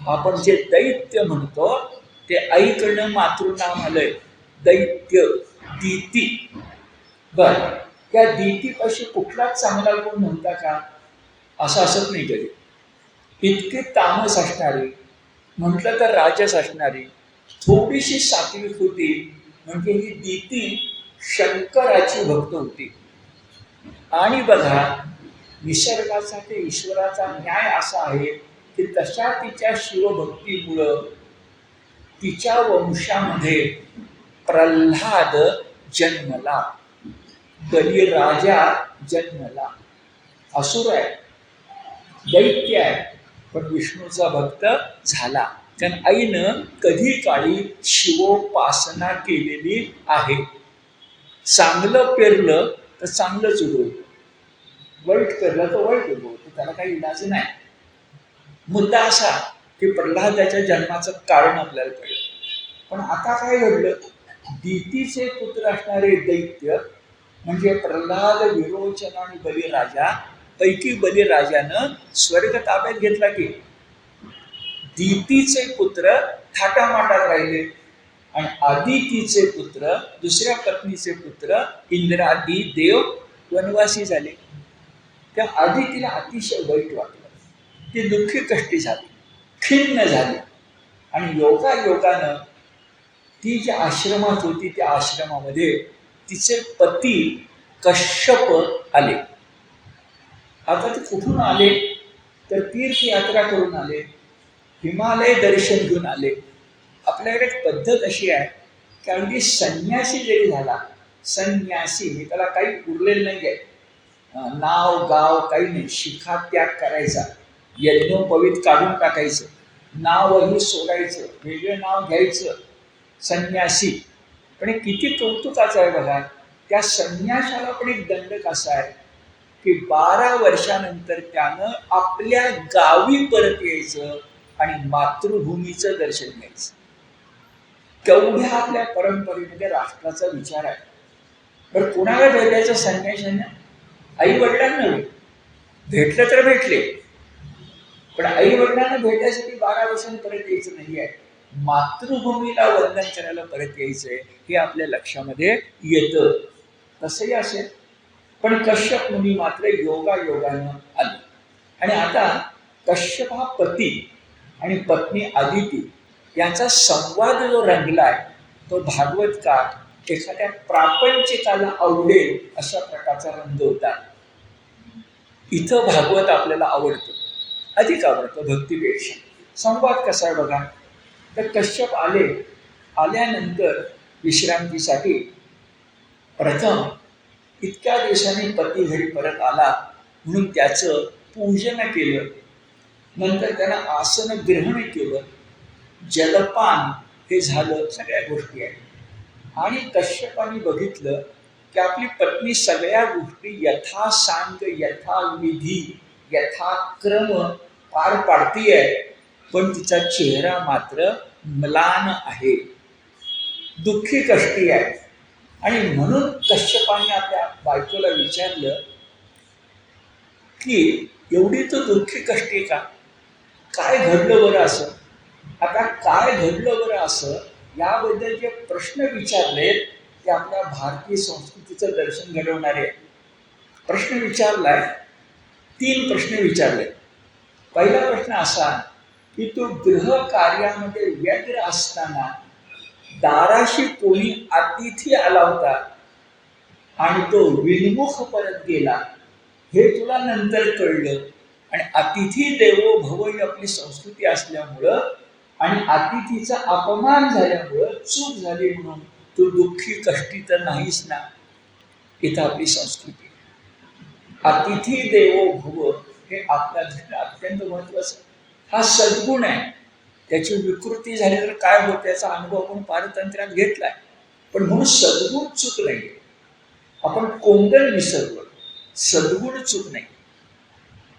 आपण जे दैत्य म्हणतो ते आईकडनं मातृनाम आलंय, दैत्य दिती. बर, त्या दितीपाशी कुठलाच चांगला गुण नव्हता का? असं असत नाही कधी. इतके तामस असणारी, म्हटलं तर राजस असणारी, थोडीशी सात्विक होती, म्हणजे ही दिती शंकराची भक्त होती. आणि बघा, निसर्गाचा ते ईश्वराचा न्याय असा आहे की तशा तिच्या शिवभक्तीमुळं तिच्या वंशामध्ये प्रल्हाद जन्मला, बलिराजा जन्मला. असुर आहे, दैत्य आहे, पण विष्णूचा भक्त झाला. कारण आईनं कधी काळी शिवोपासना केलेली आहे. चांगलं पेरलं तर चांगलंच उगवतं, वाईट पेरलं तर वाईट उगवतं, त्याला काही इलाज नाही. मुद्दा असा की प्रल्हादाच्या जन्माचं कारण आपल्याला कळलं. पण आता काय घडलं? दितीचे पुत्र असणारे दैत्य म्हणजे प्रल्हाद, विरोचन आणि बलिराजा पैकी बलिराजानं स्वर्ग ताब्यात घेतला की दितीचे पुत्र थाटामाटात राहिले, आणि आदितीचे पुत्र, दुसऱ्या पत्नीचे पुत्र इंद्रादी देव वनवासी झाले. त्या आदितीला अतिशय वाईट वाटलं, ती दुःखी कष्टी झाली, खिन्न झाली. आणि योगानं ती ज्या आश्रमात होती त्या आश्रमामध्ये तिचे पती कश्यप आले. आता ते कुठून आले तर तीर्थयात्रा करून आले, हिमालय दर्शन घेऊन आले. आपल्याकडे एक पद्धत अशी आहे की अगदी संन्यासी जरी झाला, संन्यासी त्याला काही उरलेलं नाही आहे, नाव गाव काही नाही, शिखा त्याग करायचा, यज्ञोपवीत काढून टाकायचं, नावही सोडायचं, वेगळं नाव घ्यायचं, संन्यासी. पण हे किती कौतुकाचं आहे बघा. त्या संन्यासाला पण एक दंडक असा आहे की 12 वर्षानंतर त्यानं आपल्या गावी परत यायचं आणि मातृभूमीचं दर्शन घ्यायचं. केवढ्या आपल्या परंपरेमध्ये राष्ट्राचा विचार आहे. बरं, कुणाला भेटायचं संन्याशांना? आई वडिलांना भेटलं तर भेटले, पण आई वडिलांना भेटायसाठी 12 वर्षांनी परत यायचं नाही आहे, मातृभूमीला वंदन करायला परत यायचंय, हे आपल्या लक्षामध्ये येतं. तसंही असेल, पण कश्यप मुनी मात्र योगानं आले. आणि आता कश्यप हा पती आणि पत्नी आदिती यांचा संवाद जो रंगलाय तो भागवतकार एखाद्या प्रापंचिकाला आवडेल अशा प्रकारचा रंग होता. इथं भागवत आपल्याला आवडतं, अधिक आवडतं भक्तीपेक्षा. संवाद कसा आहे बघा. तर कश्यप आल्यानंतर विश्रांतीसाठी प्रथम इतक्या दिवसांनी पती घरी परत आला म्हणून त्याचं पूजन केलं. नंतर त्यानं आसन ग्रहण केलं, जलपान हे झालं, सगळ्या गोष्टी आहेत. आणि कश्यपाने बघितलं की आपली पत्नी सगळ्या गोष्टी यथासांग, यथाविधी, यथाक्रम पार पाडतीये, पण तिचा चेहरा मात्र म्लान आहे, दुःखी कष्टी आहे. आणि म्हणून कश्यपाने आपल्या बायकोला विचारलं की एवढी तो दुःखी कष्टी का? काय घडलं बरं असं? आता काय घडलं बरं असं याबद्दल जे प्रश्न विचारलेत ते आपल्या भारतीय संस्कृतीचं दर्शन घडवणारे प्रश्न विचारलाय. 3 प्रश्न विचारले. पहिला प्रश्न असा की तू गृह कार्यामध्ये व्यग्र असताना दाराशी कोणी अतिथी आला होता आणि तो विनमुख परत गेला, हे तुला नंतर कळलं. आणि अतिथी देवो भव ही आपली संस्कृती असल्यामुळं आणि अतिथीचा अपमान झाल्यामुळं चूक झाली म्हणून तू दुःखी कष्टी तर नाहीस ना. इथं आपली संस्कृती अतिथी देवो भव हे आपल्या दृष्टीने अत्यंत महत्वाचं. हा सद्गुण आहे. त्याची विकृती झाली तर काय होत याचा अनुभव आपण पारतंत्र्यात घेतलाय. पण म्हणून सद्गुण चूक नाही. आपण कोंगल विसरलो, सद्गुण चूक नाही.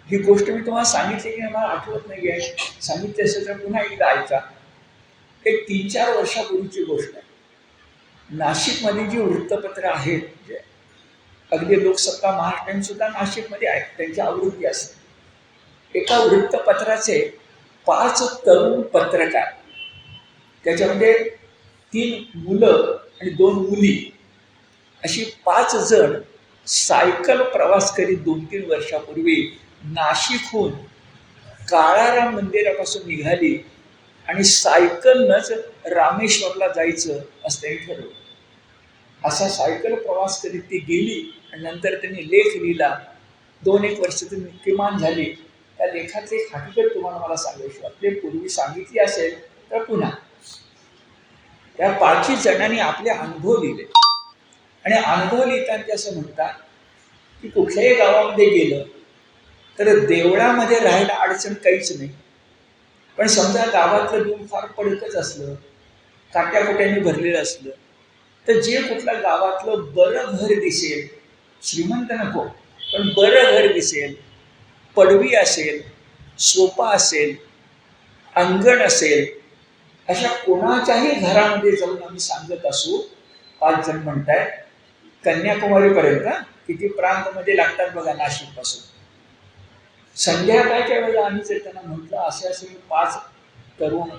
ही गोष्ट मी तुम्हाला सांगितली की मला आठवत नाही आहे. सांगितली असेल तर पुन्हा एकदा ऐका. एक 3-4 वर्षापूर्वीची गोष्ट आहे. नाशिकमध्ये जी वृत्तपत्र आहेत, म्हणजे अगदी लोकसत्ता महाराष्ट्र सुद्धा नाशिकमध्ये आहेत, त्यांची आवृत्ती असते. एका वृत्तपत्राचे 5 तरुण पत्रकार, त्याच्यामध्ये 3 मुलं आणि 2 मुली, अशी 5 जण सायकल प्रवास करीत 2-3 वर्षापूर्वी नाशिकहून काळाराम मंदिरापासून निघाली आणि सायकलनंच रामेश्वरला जायचं असं त्यांनी ठरवलं. असा सायकल प्रवास करीत ती गेली आणि नंतर त्यांनी लेख लिहिला. 2-1 वर्ष ती किमान झाली. त्या लेखातली एक हकीकत तुम्हाला मला सांगायची वाटते. पूर्वी सांगितली असेल तर पुन्हा. त्या 5 जणांनी आपले अनुभव लिहिले आणि अनुभव लिहिताना ते असं म्हणतात की कुठल्याही गावामध्ये गेलं तर देवळामध्ये राहायला अडचण काहीच नाही. पण समजा गावातलं दूध फार पडकच असलं, काट्याकुट्याने भरलेलं असलं, तर जे कुठल्या गावातलं बरं घर दिसेल, श्रीमंत नको पण बरं घर दिसेल, पडवी असेल, सोपा असेल, अंगण असेल, अशा कोणाच्याही घरामध्ये जाऊन आम्ही सांगत असू. 5 जण म्हणतायत कन्याकुमारीपर्यंत किती प्रांतमध्ये लागतात बघा नाशिकपासून. संध्याकाळच्या वेळेला आम्ही जर त्यांना म्हटलं असे असे 5 तरुण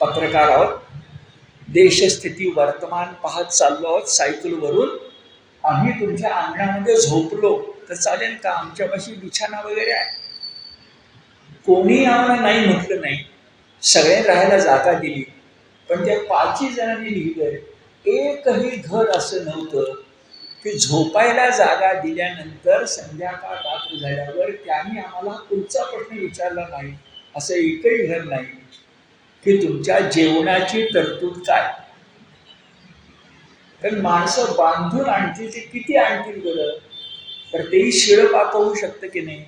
पत्रकार आहोत, देशस्थिती वर्तमान पाहत चाललो आहोत सायकलवरून, आम्ही तुमच्या अंगणामध्ये झोपलो तर चालेल का? आमच्यापाशी बिछाना वगैरे आहे. कोणी आम्हाला नाही म्हटलं नाही, सगळ्यांनी राहायला जागा दिली. पण त्या 5 जणांनी लिहिलं एकही घर असं नव्हतं की झोपायला जागा दिल्यानंतर संध्याकाळ रात्र झाल्यावर त्यांनी आम्हाला पुढचा प्रश्न विचारला नाही. असं एकही घर नाही की तुमच्या जेवणाची तरतूद काय. कारण माणसं बांधून आणतील ते किती आणतील बरं, तर तेही शिळं पाक होऊ शकतं की नाही.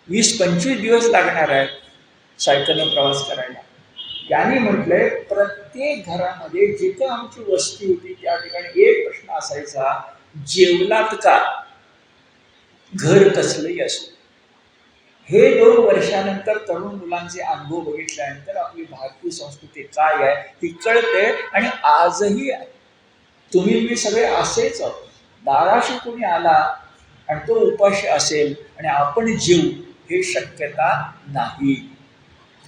20-25 दिवस लागणार आहेत सायकलनं प्रवास करायला. त्यांनी म्हटलंय प्रत्येक घरामध्ये जिथं आमची वस्ती होती त्या ठिकाणी एक प्रश्न असायचा, जेवलात का? घर कसलंही असो. हे 2 वर्षानंतर तरुण मुलांचे अनुभव बघितल्यानंतर आपली भारतीय संस्कृती काय आहे ती कळते. आणि आजही आहे. तुम्ही मी सगळे असेच आहोत. दाराशी कोणी आला आणि तो उपाशी असेल आणि आपण जीव, हे शक्यता नाही.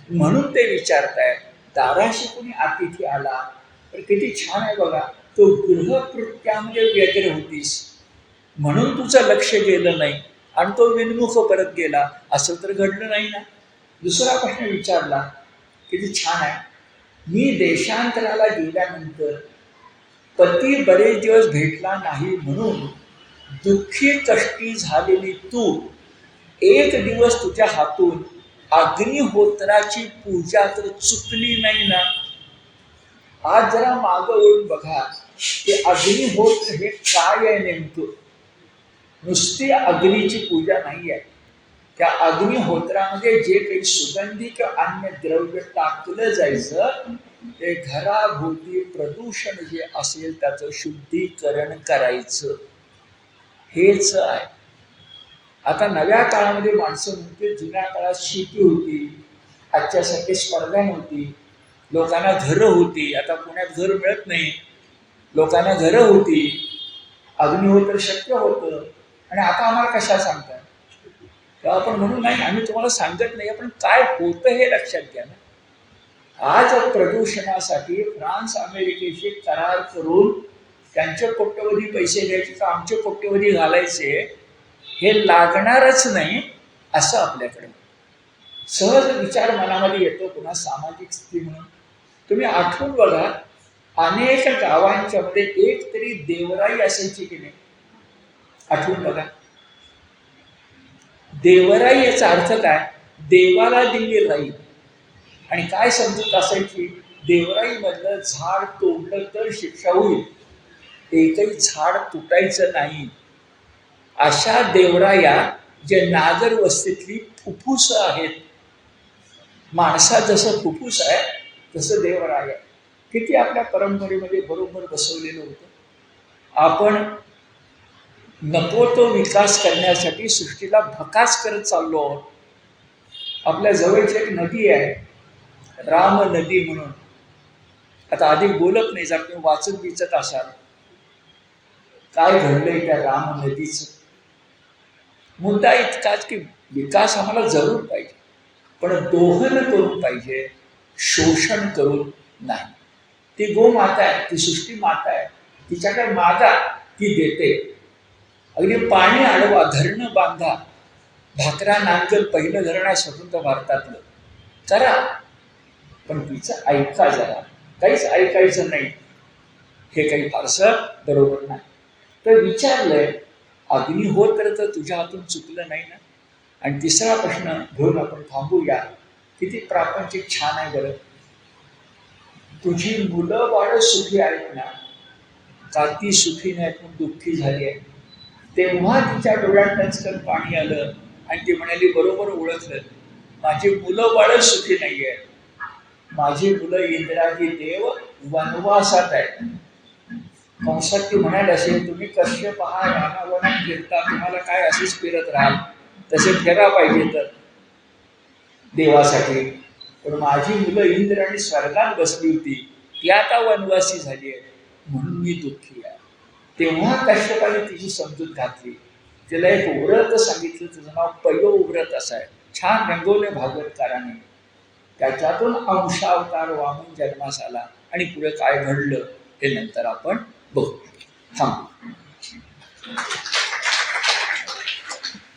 म्हणून ते विचारतायत दाराशी कोणी अतिथी आला तर किती छान आहे बघा. तो गृहकृत्यामध्ये व्यग्र होतीस म्हणून तुझं लक्ष गेलं नाही आणि तो विनमुख परत गेला, असं तर घडलं नाही ना. दुसरा प्रश्न विचारला किती छान आहे. मी देशांतराला गेल्यानंतर पती बरेच दिवस भेटला नाही म्हणून दुःखी कष्टी झालेली तू एक दिवस तुझ्या हातून अग्निहोत्राची पूजा तर चुकली नाही ना. आज जरा मागं वळून बघा ते अग्निहोत्र हे काय आहे नेमकं. नुसती अग्नीची पूजा नाही आहे. त्या अग्निहोत्रामध्ये जे काही सुगंधी किंवा अन्य द्रव्य टाकलं जायचं ते घराभोवती प्रदूषण जे असेल त्याचं शुद्धीकरण करायचं, हेच आहे. आता नव्या काळामध्ये माणसं म्हणते जुन्या काळात शेती होती, आजच्यासारखी स्पर्धा नव्हती, लोकांना घरं होती. आता पुण्यात घर मिळत नाही, लोकांना घरं होती, अग्निहोत्र शक्य होतं. आणि आता आम्हाला कशा सांगतात? तेव्हा आपण म्हणू नाही आम्ही तुम्हाला सांगत नाही, पण काय होतं हे लक्षात घ्या ना. आज प्रदूषणासाठी फ्रान्स अमेरिकेशी करार करून त्यांचे कोट्यवधी पैसे घ्यायचे तर आमचे कोट्यवधी घालायचे, हे लागणारच नाही असं आपल्याकडे सहज विचार मनामध्ये येतो. पुन्हा सामाजिक स्थिती म्हणून तुम्ही आठवून बघा, अनेक गावांच्या मध्ये एक तरी देवराई असायची की नाही? आठवून बघा. देवराई याचा अर्थ काय? देवाला दिली राई. आणि काय समजूत असायची? देवराई मधलं झाड तोडलं तर शिक्षा होईल, एकही झाड तुटायचं नाही. अशा देवराया जे नागर वस्तीतली फुफ्फुस आहेत, माणसा जसं फुफ्फुस आहे तसं देवराय आहे. किती आपल्या परंपरेमध्ये बरोबर बसवलेलं होतं. आपण नको तो विकास करण्यासाठी सृष्टीला भकास करत चाललो आहोत. आपल्या जवळची एक नदी आहे, राम नदी म्हणून. आता अधिक बोलत नाही, जर तुम्ही वाचत बिचत असाल काय घडलंय त्या राम नदीचं. मुद्दा इतकाच की विकास आम्हाला जरूर पाहिजे, पण दोहन करून पाहिजे, शोषण करून नाही. ती गोमाता आहे, ती सृष्टी माता आहे, तिच्याकडे मागा, ती देते. अगदी पाणी अडवा, धरणं बांधा. भाकरा नांगल पहिलं धरण आहे स्वतंत्र भारतातलं, करा, पण तिचं ऐका जरा. काहीच ऐकायचं नाही, हे काही फारसं बरोबर नाही. तर विचारलंय, अग्निहोत्र तर तुझ्या हातून चुकलं नाही ना. आणि तिसरा प्रश्न घेऊन आपण थांबूया. किती प्रापंचिक छान आहे बरं. तुझी मुलं बाळ सुखी आहेत ना, का ती सुखी नाहीत म्हणून दुःखी झाली आहे? तेव्हा तिच्या डोळ्यात टचकन पाणी आलं आणि ती म्हणाली, बरोबर ओळखलं, माझी मुलं बाळ सुखी नाही आहेत. माझी मुलं इंद्रादी देव वनवासात आहेत. कंसात ती म्हणायला असेल, तुम्ही कश्य पहा रानावनात फिरता, तुम्हाला काय असेच फिरत राहाल, तसे फिरा पाहिजे तर देवासाठी. पण माझी मुलं इंद्र आणि स्वर्गात बसली होती, ती आता वनवासी झाली आहे म्हणून मी दुःखी आहे. तेव्हा कश्यपाने तिची समजूत घातली. तिला एक व्रत सांगितलं, त्याचं नाव पयो व्रत असं आहे. छान रंगवले भागवतकाराने. त्याच्यातून अंशावतार वामन जन्मास आला आणि पुढे काय घडलं हे नंतर आपण बघू. थांबू.